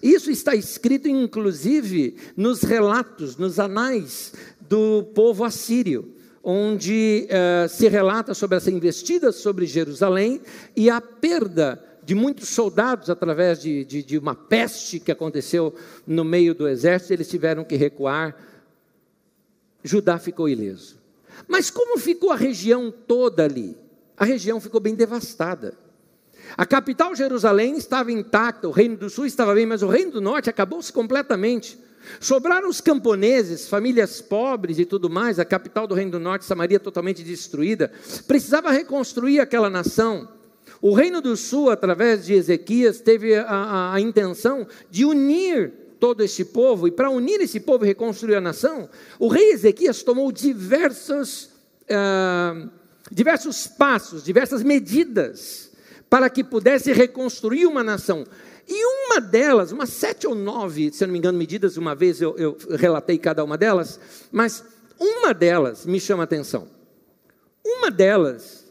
A: Isso está escrito inclusive nos relatos, nos anais do povo assírio, onde se relata sobre essa investida sobre Jerusalém e a perda de muitos soldados através de uma peste que aconteceu no meio do exército. Eles tiveram que recuar. Judá ficou ileso. Mas como ficou a região toda ali? A região ficou bem devastada. A capital Jerusalém estava intacta, o reino do sul estava bem, mas o reino do norte acabou-se completamente. Sobraram os camponeses, famílias pobres e tudo mais. A capital do reino do norte, Samaria, totalmente destruída. Precisava reconstruir aquela nação. O reino do sul, através de Ezequias, teve a intenção de unir todo este povo, e para unir esse povo e reconstruir a nação, o rei Ezequias tomou diversos passos, diversas medidas, para que pudesse reconstruir uma nação. E uma delas, umas 7 ou 9, se eu não me engano, medidas, uma vez eu relatei cada uma delas, mas uma delas me chama a atenção. Uma delas,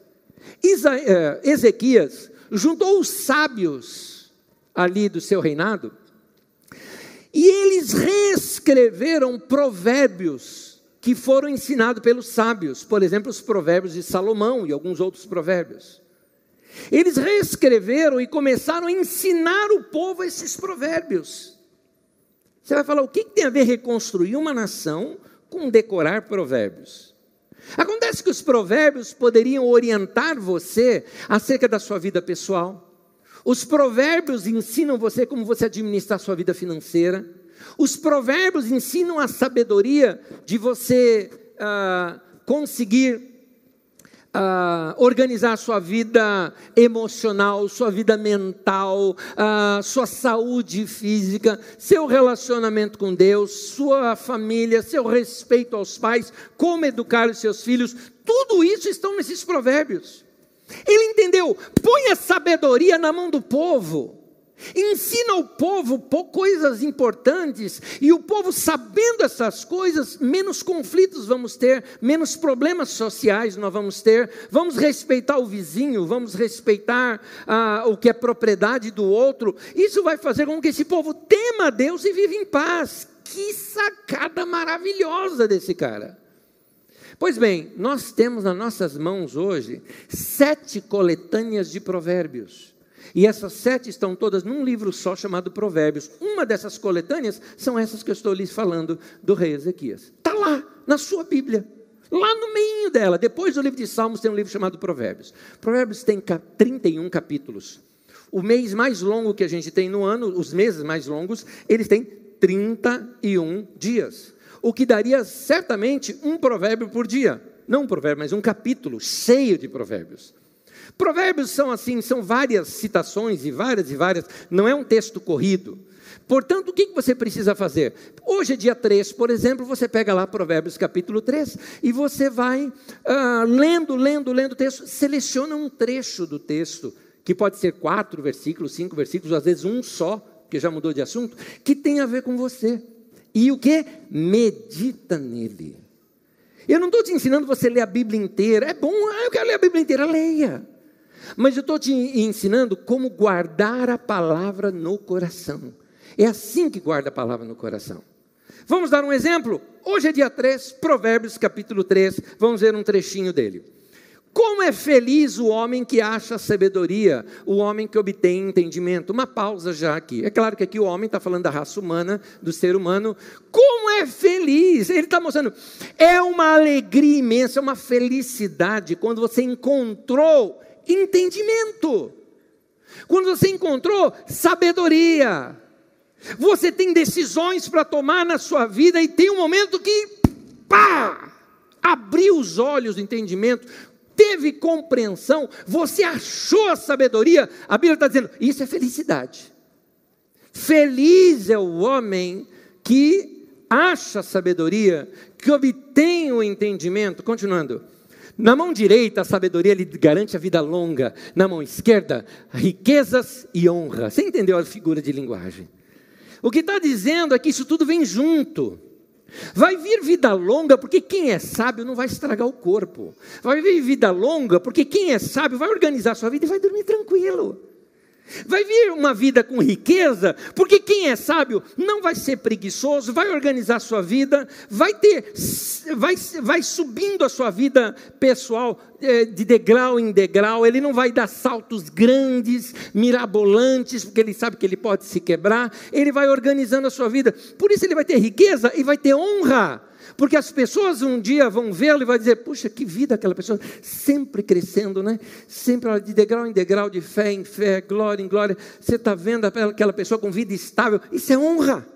A: Ezequias juntou os sábios ali do seu reinado, e eles reescreveram provérbios que foram ensinados pelos sábios. Por exemplo, os provérbios de Salomão e alguns outros provérbios. Eles reescreveram e começaram a ensinar o povo esses provérbios. Você vai falar, o que tem a ver reconstruir uma nação com decorar provérbios? Acontece que os provérbios poderiam orientar você acerca da sua vida pessoal. Os provérbios ensinam você como você administrar a sua vida financeira. Os provérbios ensinam a sabedoria de você conseguir organizar a sua vida emocional, sua vida mental, sua saúde física, seu relacionamento com Deus, sua família, seu respeito aos pais, como educar os seus filhos. Tudo isso estão nesses provérbios. Ele entendeu, põe a sabedoria na mão do povo, ensina ao povo coisas importantes, e o povo sabendo essas coisas, menos conflitos vamos ter, menos problemas sociais nós vamos ter, vamos respeitar o vizinho, vamos respeitar o que é propriedade do outro. Isso vai fazer com que esse povo tema a Deus e viva em paz. Que sacada maravilhosa desse cara! Pois bem, nós temos nas nossas mãos hoje 7 coletâneas de provérbios. E essas 7 estão todas num livro só chamado Provérbios. Uma dessas coletâneas são essas que eu estou lhes falando do rei Ezequias. Está lá, na sua Bíblia. Lá no meio dela, depois do livro de Salmos, tem um livro chamado Provérbios. Provérbios tem 31 capítulos. O mês mais longo que a gente tem no ano, os meses mais longos, eles têm 31 dias. O que daria certamente um provérbio por dia. Não um provérbio, mas um capítulo cheio de provérbios. Provérbios são assim, são várias citações e várias, não é um texto corrido. Portanto, o que você precisa fazer? Hoje é dia 3, por exemplo, você pega lá Provérbios capítulo 3 e você vai lendo o texto, seleciona um trecho do texto, que pode ser 4 versículos, 5 versículos, às vezes um só, que já mudou de assunto, que tem a ver com você. E o que? Medita nele. Eu não estou te ensinando você a ler a Bíblia inteira. É bom, eu quero ler a Bíblia inteira, leia. Mas eu estou te ensinando como guardar a palavra no coração. É assim que guarda a palavra no coração. Vamos dar um exemplo? Hoje é dia 3, Provérbios capítulo 3, vamos ver um trechinho dele. Como é feliz o homem que acha sabedoria, o homem que obtém entendimento. Uma pausa já aqui. É claro que aqui o homem está falando da raça humana, do ser humano. Como é feliz! Ele está mostrando, é uma alegria imensa, é uma felicidade quando você encontrou entendimento. Quando você encontrou sabedoria. Você tem decisões para tomar na sua vida e tem um momento que, abriu os olhos do entendimento, teve compreensão, você achou a sabedoria. A Bíblia está dizendo, isso é felicidade. Feliz é o homem que acha a sabedoria, que obtém o entendimento. Continuando. Na mão direita, a sabedoria lhe garante a vida longa. Na mão esquerda, riquezas e honra. Você entendeu a figura de linguagem? O que está dizendo é que isso tudo vem junto. Vai vir vida longa, porque quem é sábio não vai estragar o corpo. Vai vir vida longa, porque quem é sábio vai organizar a sua vida e vai dormir tranquilo. Vai vir uma vida com riqueza, porque quem é sábio não vai ser preguiçoso, vai organizar a sua vida, vai subindo a sua vida pessoal de degrau em degrau. Ele não vai dar saltos grandes, mirabolantes, porque ele sabe que ele pode se quebrar. Ele vai organizando a sua vida, por isso ele vai ter riqueza e vai ter honra. Porque as pessoas um dia vão vê-lo e vão dizer, puxa, que vida aquela pessoa, sempre crescendo, né? Sempre de degrau em degrau, de fé em fé, glória em glória. Você está vendo aquela pessoa com vida estável, isso é honra.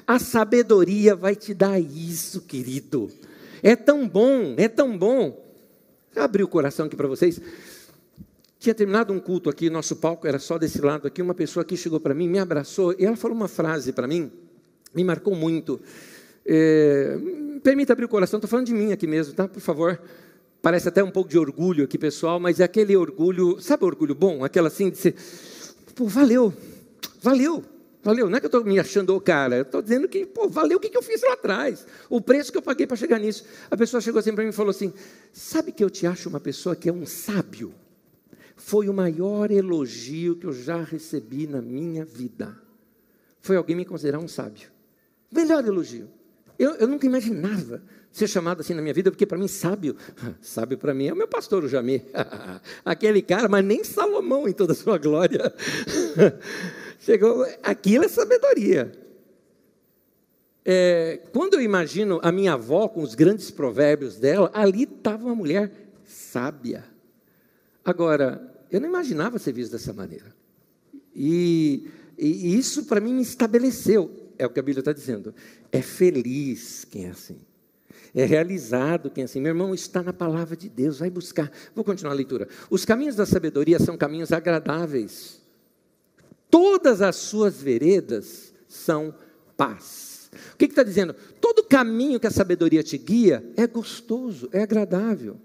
A: A sabedoria vai te dar isso, querido. É tão bom, é tão bom. Eu abri o coração aqui para vocês. Tinha terminado um culto aqui, nosso palco era só desse lado aqui, uma pessoa aqui chegou para mim, me abraçou, e ela falou uma frase para mim, me marcou muito. Permita abrir o coração, estou falando de mim aqui mesmo, tá? Por favor. Parece até um pouco de orgulho aqui, pessoal, mas é aquele orgulho, sabe o orgulho bom? Aquela assim de ser, valeu. Não é que eu estou me achando cara, eu estou dizendo que, valeu o que eu fiz lá atrás, o preço que eu paguei para chegar nisso. A pessoa chegou assim para mim e falou assim, sabe que eu te acho uma pessoa que é um sábio? Foi o maior elogio que eu já recebi na minha vida. Foi alguém me considerar um sábio. Melhor elogio. Eu nunca imaginava ser chamado assim na minha vida, porque para mim sábio para mim é o meu pastor, o Jamê. Aquele cara, mas nem Salomão em toda a sua glória. Chegou, aquilo é sabedoria. Quando eu imagino a minha avó com os grandes provérbios dela, ali estava uma mulher sábia. Agora, eu não imaginava ser visto dessa maneira. E isso para mim me estabeleceu. É o que a Bíblia está dizendo. É feliz quem é assim. É realizado quem é assim. Meu irmão, isso está na palavra de Deus. Vai buscar. Vou continuar a leitura. Os caminhos da sabedoria são caminhos agradáveis. Todas as suas veredas são paz. O que está dizendo? Todo caminho que a sabedoria te guia é gostoso, é agradável.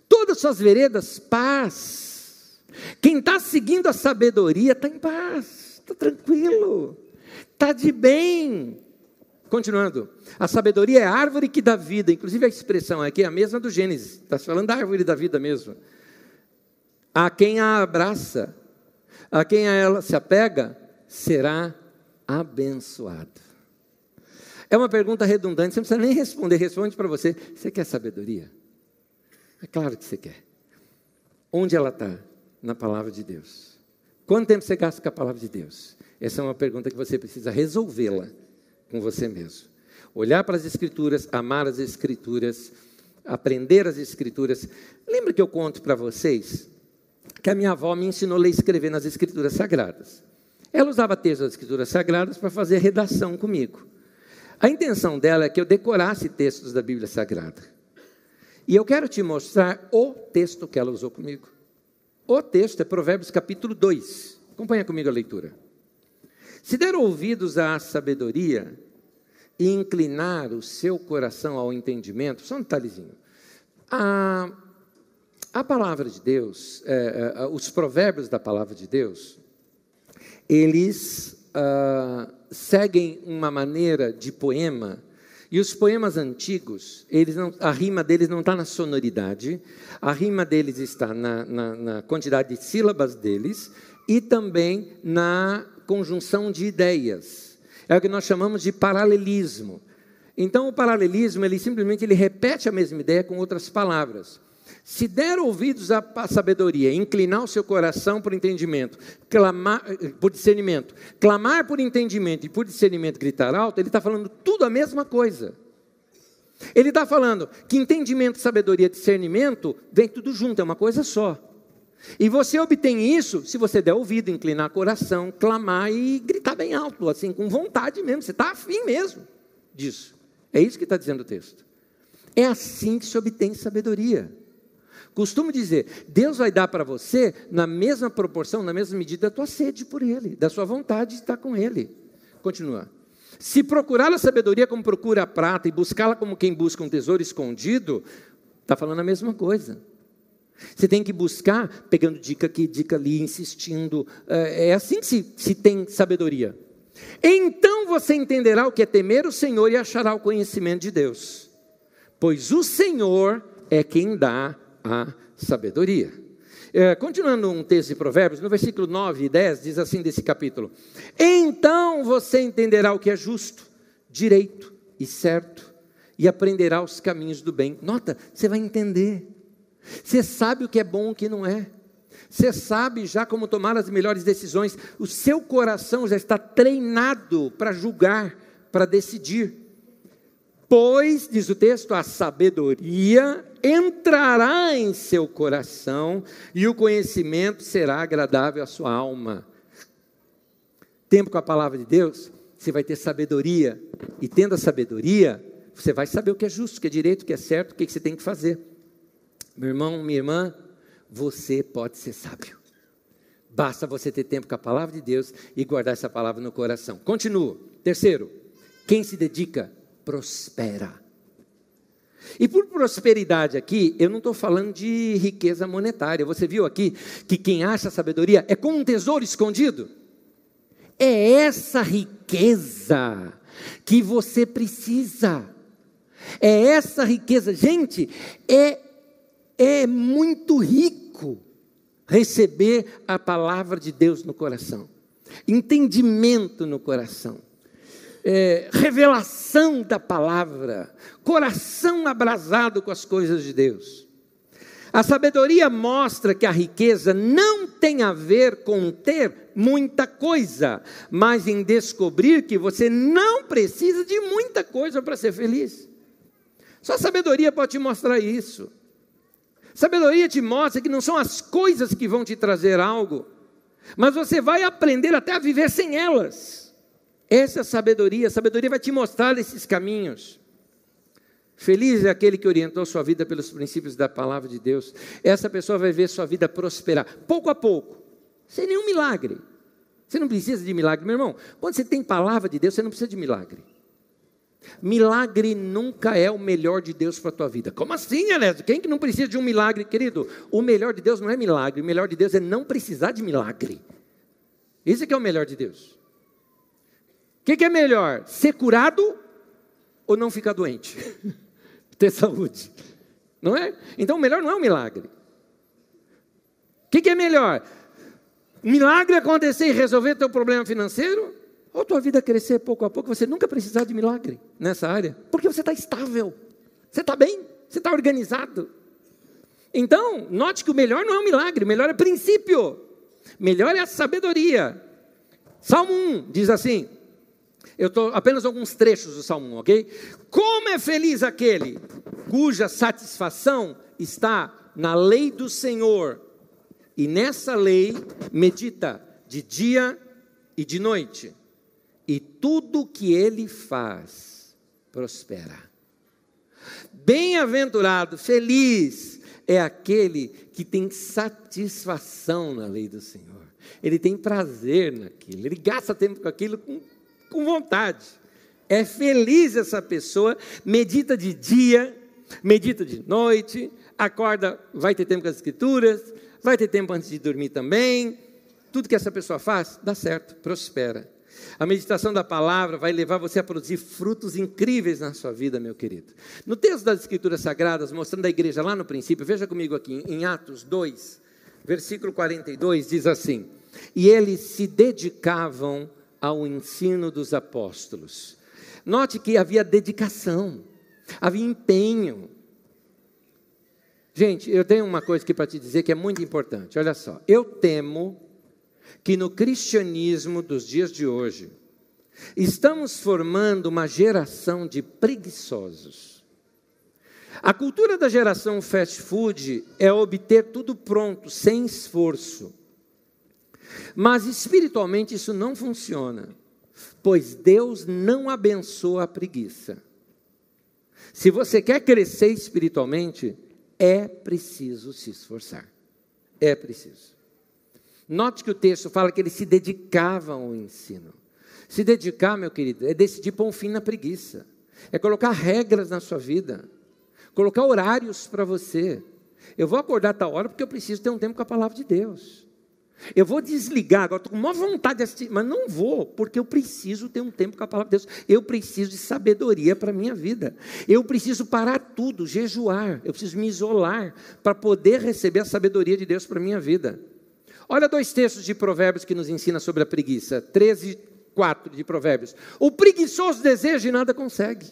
A: Todas as suas veredas, paz. Quem está seguindo a sabedoria está em paz, está tranquilo, está de bem. Continuando, a sabedoria é a árvore que dá vida, inclusive a expressão aqui é a mesma do Gênesis, está falando da árvore da vida mesmo. A quem a abraça, a quem a ela se apega, será abençoado. É uma pergunta redundante, você não precisa nem responder, responde para você. Você quer sabedoria? É claro que você quer. Onde ela está? Na palavra de Deus. Quanto tempo você gasta com a palavra de Deus? Essa é uma pergunta que você precisa resolvê-la com você mesmo. Olhar para as Escrituras, amar as Escrituras, aprender as Escrituras. Lembra que eu conto para vocês que a minha avó me ensinou a ler e escrever nas Escrituras Sagradas. Ela usava textos das Escrituras Sagradas para fazer redação comigo. A intenção dela é que eu decorasse textos da Bíblia Sagrada. E eu quero te mostrar o texto que ela usou comigo. O texto é Provérbios capítulo 2. Acompanha comigo a leitura. Se der ouvidos à sabedoria e inclinar o seu coração ao entendimento, só um detalhezinho. A palavra de Deus, os provérbios da palavra de Deus, eles seguem uma maneira de poema. E os poemas antigos, a rima deles não está na sonoridade, a rima deles está na quantidade de sílabas deles e também na conjunção de ideias. É o que nós chamamos de paralelismo. Então, o paralelismo, ele simplesmente repete a mesma ideia com outras palavras. Se der ouvidos à sabedoria, inclinar o seu coração por entendimento, clamar por discernimento, clamar por entendimento e por discernimento gritar alto, ele está falando tudo a mesma coisa. Ele está falando que entendimento, sabedoria, discernimento, vem tudo junto, é uma coisa só. E você obtém isso se você der ouvido, inclinar o coração, clamar e gritar bem alto, assim, com vontade mesmo, você está afim mesmo disso. É isso que está dizendo o texto. É assim que se obtém sabedoria. Costumo dizer, Deus vai dar para você na mesma proporção, na mesma medida da tua sede por Ele, da sua vontade de estar com Ele. Continua. Se procurar a sabedoria como procura a prata e buscá-la como quem busca um tesouro escondido, está falando a mesma coisa. Você tem que buscar, pegando dica aqui, dica ali, insistindo. É assim que se tem sabedoria. Então você entenderá o que é temer o Senhor e achará o conhecimento de Deus. Pois o Senhor é quem dá a sabedoria. Continuando um texto de Provérbios, no versículo 9 e 10, diz assim desse capítulo: então você entenderá o que é justo, direito e certo, e aprenderá os caminhos do bem. Nota, você vai entender. Você sabe o que é bom e o que não é. Você sabe já como tomar as melhores decisões. O seu coração já está treinado para julgar, para decidir. Pois, diz o texto, a sabedoria entrará em seu coração e o conhecimento será agradável à sua alma. Tempo com a palavra de Deus, você vai ter sabedoria. E tendo a sabedoria, você vai saber o que é justo, o que é direito, o que é certo, o que você tem que fazer. Meu irmão, minha irmã, você pode ser sábio. Basta você ter tempo com a palavra de Deus e guardar essa palavra no coração. Continuo. Terceiro, quem se dedica, prospera. E por prosperidade aqui, eu não estou falando de riqueza monetária. Você viu aqui que quem acha sabedoria é como um tesouro escondido? É essa riqueza que você precisa. É essa riqueza. Gente, é muito rico receber a palavra de Deus no coração. Entendimento no coração. revelação da palavra, coração abrasado com as coisas de Deus. A sabedoria mostra que a riqueza não tem a ver com ter muita coisa, mas em descobrir que você não precisa de muita coisa para ser feliz. Só a sabedoria pode te mostrar isso. Sabedoria te mostra que não são as coisas que vão te trazer algo, mas você vai aprender até a viver sem elas. Essa é a sabedoria vai te mostrar esses caminhos. Feliz é aquele que orientou sua vida pelos princípios da palavra de Deus. Essa pessoa vai ver sua vida prosperar, pouco a pouco, sem nenhum milagre. Você não precisa de milagre, meu irmão. Quando você tem palavra de Deus, você não precisa de milagre. Milagre nunca é o melhor de Deus para a tua vida. Como assim, Alésio? Quem que não precisa de um milagre, querido? O melhor de Deus não é milagre, o melhor de Deus é não precisar de milagre. Isso que é o melhor de Deus. O que é melhor? Ser curado ou não ficar doente? Ter saúde, não é? Então o melhor não é um milagre. O que é melhor? Milagre acontecer e resolver teu problema financeiro? Ou tua vida crescer pouco a pouco, você nunca precisar de milagre nessa área? Porque você está estável, você está bem, você está organizado. Então, note que o melhor não é um milagre, o melhor é princípio. Melhor é a sabedoria. Salmo 1 diz assim, eu estou apenas alguns trechos do Salmo 1, ok? Como é feliz aquele cuja satisfação está na lei do Senhor, e nessa lei medita de dia e de noite, e tudo que ele faz prospera. Bem-aventurado, feliz é aquele que tem satisfação na lei do Senhor. Ele tem prazer naquilo, ele gasta tempo com aquilo com vontade. É feliz essa pessoa, medita de dia, medita de noite, acorda, vai ter tempo com as escrituras, vai ter tempo antes de dormir também. Tudo que essa pessoa faz, dá certo, prospera. A meditação da palavra vai levar você a produzir frutos incríveis na sua vida, meu querido. No texto das Escrituras Sagradas, mostrando a igreja lá no princípio, veja comigo aqui, em Atos 2, versículo 42, diz assim: e eles se dedicavam ao ensino dos apóstolos. Note que havia dedicação, havia empenho. Gente, eu tenho uma coisa aqui para te dizer que é muito importante. Olha só, eu temo que no cristianismo dos dias de hoje, estamos formando uma geração de preguiçosos. A cultura da geração fast food é obter tudo pronto, sem esforço. Mas espiritualmente isso não funciona, pois Deus não abençoa a preguiça. Se você quer crescer espiritualmente, é preciso se esforçar. É preciso. Note que o texto fala que eles se dedicavam ao ensino. Se dedicar, meu querido, é decidir pôr um fim na preguiça. É colocar regras na sua vida. Colocar horários para você. Eu vou acordar a tal hora porque eu preciso ter um tempo com a palavra de Deus. Eu vou desligar, agora estou com uma vontade de assistir, mas não vou, porque eu preciso ter um tempo com a palavra de Deus. Eu preciso de sabedoria para a minha vida. Eu preciso parar tudo, jejuar. Eu preciso me isolar para poder receber a sabedoria de Deus para a minha vida. Olha dois textos de Provérbios que nos ensina sobre a preguiça. 13:4 de Provérbios. O preguiçoso deseja e nada consegue.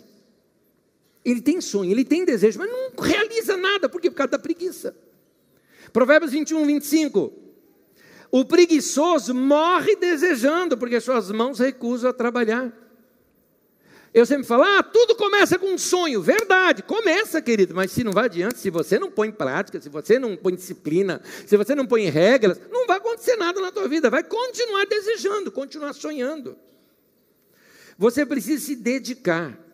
A: Ele tem sonho, ele tem desejo, mas não realiza nada, porque por causa da preguiça. Provérbios 21:25. O preguiçoso morre desejando, porque suas mãos recusam a trabalhar. Eu sempre falo, tudo começa com um sonho. Verdade, começa, querido, mas se não vai adiante, se você não põe em prática, se você não põe disciplina, se você não põe regras, não vai acontecer nada na tua vida, vai continuar desejando, continuar sonhando. Você precisa se dedicar.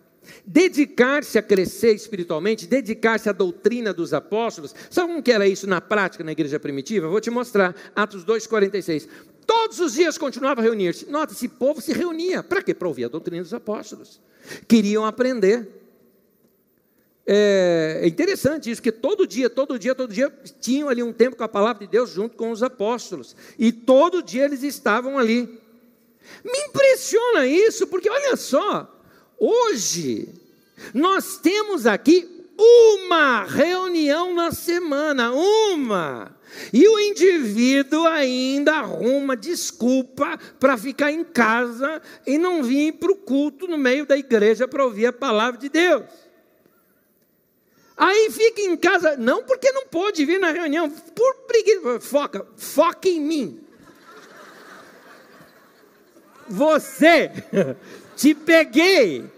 A: Dedicar-se a crescer espiritualmente, dedicar-se à doutrina dos apóstolos. Sabe como que era isso na prática na igreja primitiva? Eu vou te mostrar, Atos 2:46. Todos os dias continuava a reunir-se. Nota, esse povo se reunia. Para quê? Para ouvir a doutrina dos apóstolos. Queriam aprender. É interessante isso, que todo dia, tinham ali um tempo com a palavra de Deus junto com os apóstolos. E todo dia eles estavam ali. Me impressiona isso, porque olha só, hoje nós temos aqui uma reunião na semana, uma. E o indivíduo ainda arruma desculpa para ficar em casa e não vir para o culto no meio da igreja para ouvir a palavra de Deus. Aí fica em casa, não porque não pôde vir na reunião, por preguiça. Foca em mim. Você, te peguei.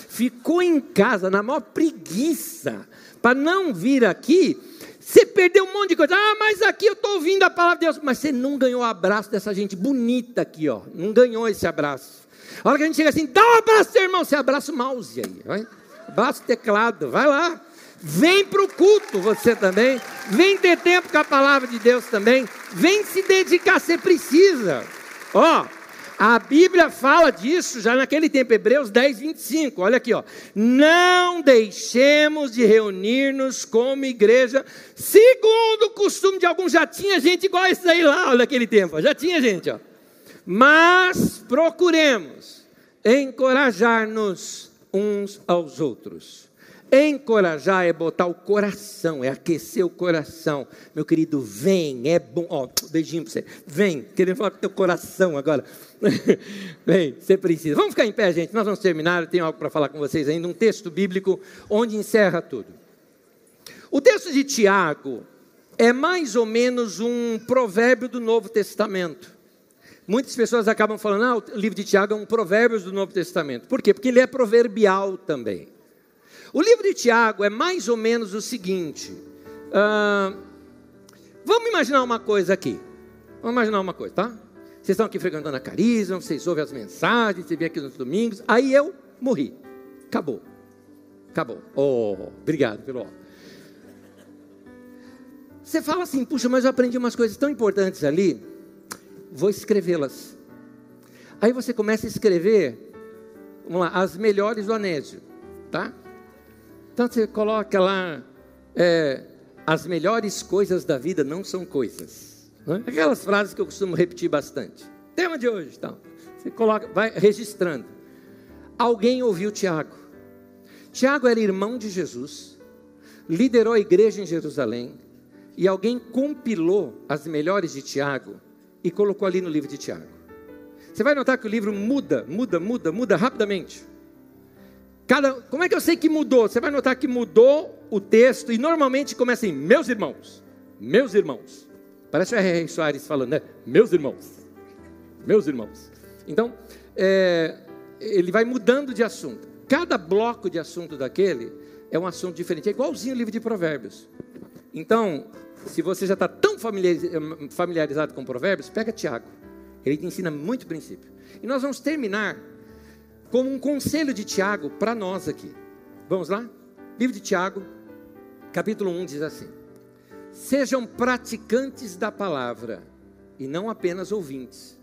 A: Ficou em casa na maior preguiça para não vir aqui. Você perdeu um monte de coisa. Mas aqui eu estou ouvindo a palavra de Deus. Mas você não ganhou o abraço dessa gente bonita aqui, ó. Não ganhou esse abraço. A hora que a gente chega assim, dá um abraço, seu irmão. Você abraça o mouse aí. Vai? Abraça o teclado. Vai lá. Vem para o culto você também. Vem ter tempo com a palavra de Deus também. Vem se dedicar, você precisa. Ó. A Bíblia fala disso já naquele tempo, Hebreus 10, 25, olha aqui, ó. Não deixemos de reunir-nos como igreja, segundo o costume de alguns. Já tinha gente igual a esse aí lá, olha aquele tempo, já tinha gente, ó. Mas procuremos encorajar-nos uns aos outros. Encorajar é botar o coração, é aquecer o coração. Meu querido, vem, é bom. Ó, beijinho para você. Vem, querendo falar com o teu coração agora. Vem, você precisa. Vamos ficar em pé, gente. Nós vamos terminar. Eu tenho algo para falar com vocês ainda. Um texto bíblico onde encerra tudo. O texto de Tiago é mais ou menos um provérbio do Novo Testamento. Muitas pessoas acabam falando, o livro de Tiago é um provérbio do Novo Testamento. Por quê? Porque ele é proverbial também. O livro de Tiago é mais ou menos o seguinte, vamos imaginar uma coisa aqui, tá? Vocês estão aqui frequentando a Carisma, vocês ouvem as mensagens, você vem aqui nos domingos, aí eu morri, acabou, oh, obrigado pelo ó. Você fala assim, puxa, mas eu aprendi umas coisas tão importantes ali, vou escrevê-las. Aí você começa a escrever, vamos lá, as melhores do Anésio, tá? Então você coloca lá, as melhores coisas da vida não são coisas. Não é? Aquelas frases que eu costumo repetir bastante. Tema de hoje, então. Você coloca, vai registrando. Alguém ouviu Tiago. Tiago era irmão de Jesus, liderou a igreja em Jerusalém, e alguém compilou as melhores de Tiago e colocou ali no livro de Tiago. Você vai notar que o livro muda rapidamente. Como é que eu sei que mudou? Você vai notar que mudou o texto e normalmente começa assim, meus irmãos. Parece o R.R. Soares falando, né? Meus irmãos. Então, ele vai mudando de assunto. Cada bloco de assunto daquele é um assunto diferente. É igualzinho o livro de Provérbios. Então, se você já está tão familiarizado com Provérbios, pega Tiago. Ele te ensina muito princípio. E nós vamos terminar como um conselho de Tiago para nós aqui. Vamos lá? Livro de Tiago, capítulo 1 diz assim: sejam praticantes da palavra e não apenas ouvintes,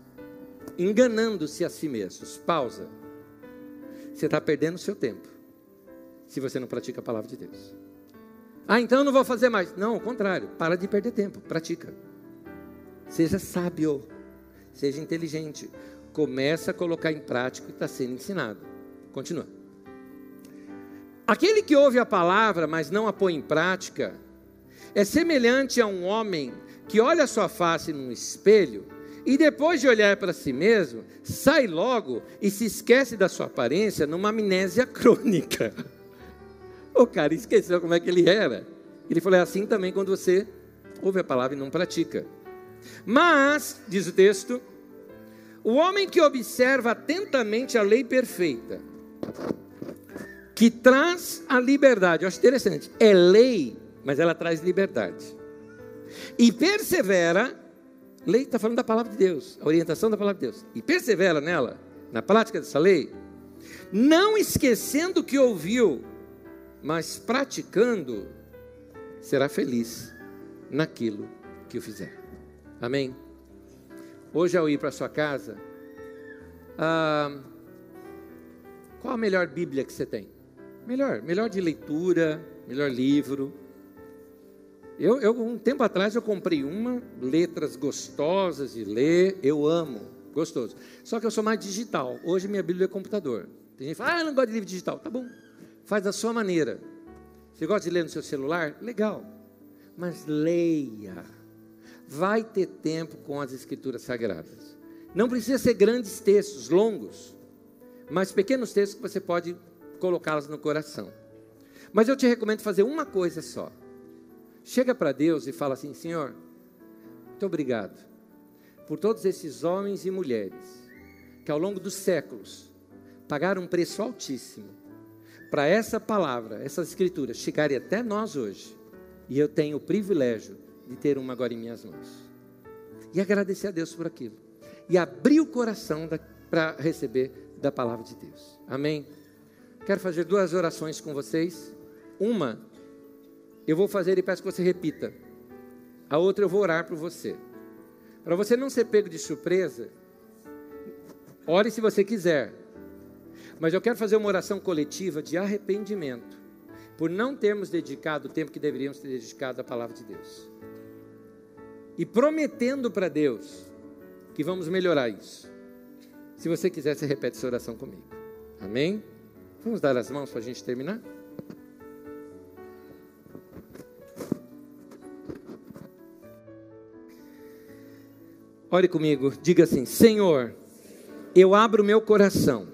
A: enganando-se a si mesmos. Pausa. Você está perdendo o seu tempo se você não pratica a palavra de Deus. Então eu não vou fazer mais. Não, ao contrário, para de perder tempo, pratica. Seja sábio, seja inteligente. Começa a colocar em prática o que está sendo ensinado. Continua. Aquele que ouve a palavra, mas não a põe em prática, é semelhante a um homem que olha a sua face num espelho e depois de olhar para si mesmo, sai logo e se esquece da sua aparência numa amnésia crônica. O cara esqueceu como é que ele era. Ele falou, é assim também quando você ouve a palavra e não pratica. Mas, diz o texto, o homem que observa atentamente a lei perfeita, que traz a liberdade, eu acho interessante, é lei, mas ela traz liberdade, e persevera, lei está falando da palavra de Deus, a orientação da palavra de Deus, e persevera nela, na prática dessa lei, não esquecendo o que ouviu, mas praticando, será feliz naquilo que o fizer. Amém? Hoje, ao ir para a sua casa, qual a melhor Bíblia que você tem? Melhor de leitura, melhor livro. Um tempo atrás, eu comprei letras gostosas de ler, eu amo, gostoso. Só que eu sou mais digital, hoje minha Bíblia é computador. Tem gente que fala, eu não gosto de livro digital. Tá bom, faz da sua maneira. Você gosta de ler no seu celular? Legal. Mas leia. Vai ter tempo com as Escrituras Sagradas. Não precisa ser grandes textos, longos, mas pequenos textos que você pode colocá-los no coração. Mas eu te recomendo fazer uma coisa só. Chega para Deus e fala assim: Senhor, muito obrigado por todos esses homens e mulheres que ao longo dos séculos pagaram um preço altíssimo para essa palavra, essas escrituras chegarem até nós hoje. E eu tenho o privilégio de ter uma agora em minhas mãos. E agradecer a Deus por aquilo. E abrir o coração para receber da palavra de Deus. Amém? Quero fazer 2 orações com vocês. Uma, eu vou fazer e peço que você repita. A outra eu vou orar por você. Para você não ser pego de surpresa, ore se você quiser. Mas eu quero fazer uma oração coletiva de arrependimento, por não termos dedicado o tempo que deveríamos ter dedicado à palavra de Deus. E prometendo para Deus que vamos melhorar isso. Se você quiser, você repete essa oração comigo. Amém? Vamos dar as mãos para a gente terminar? Ore comigo, diga assim: Senhor, eu abro meu coração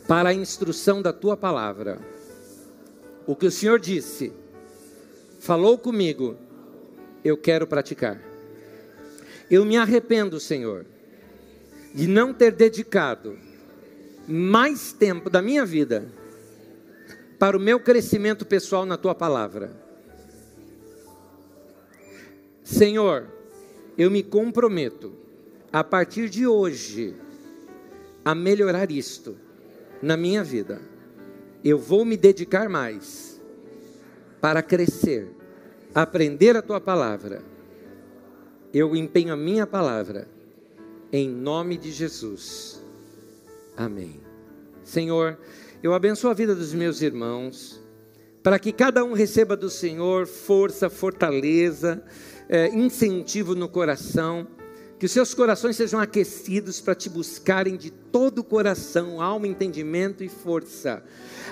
A: para a instrução da Tua palavra. O que o Senhor disse, falou comigo, eu quero praticar. Eu me arrependo, Senhor, de não ter dedicado mais tempo da minha vida para o meu crescimento pessoal na Tua palavra. Senhor, eu me comprometo, a partir de hoje, a melhorar isto na minha vida. Eu vou me dedicar mais para crescer, aprender a Tua palavra. Eu empenho a minha palavra, em nome de Jesus. Amém. Senhor, eu abençoo a vida dos meus irmãos, para que cada um receba do Senhor força, fortaleza, incentivo no coração, que os seus corações sejam aquecidos para te buscarem de todo o coração, alma, entendimento e força.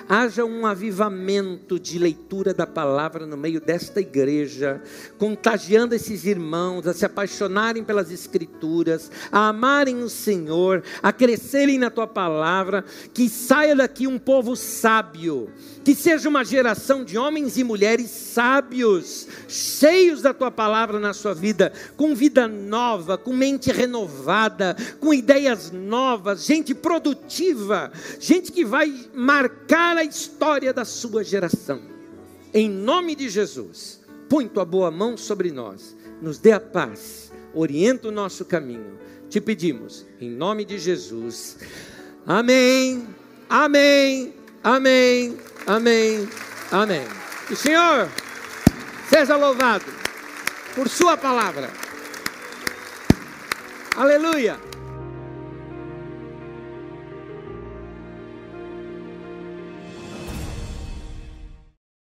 A: Haja um avivamento de leitura da palavra no meio desta igreja, contagiando esses irmãos a se apaixonarem pelas Escrituras, a amarem o Senhor, a crescerem na Tua palavra, que saia daqui um povo sábio, que seja uma geração de homens e mulheres sábios, cheios da Tua palavra na sua vida, com vida nova, com mente renovada, com ideias novas, gente produtiva, gente que vai marcar a história da sua geração. Em nome de Jesus, põe Tua boa mão sobre nós, nos dê a paz, orienta o nosso caminho. Te pedimos, em nome de Jesus. Amém, amém, amém, amém, amém. O Senhor seja louvado por Sua palavra. Aleluia.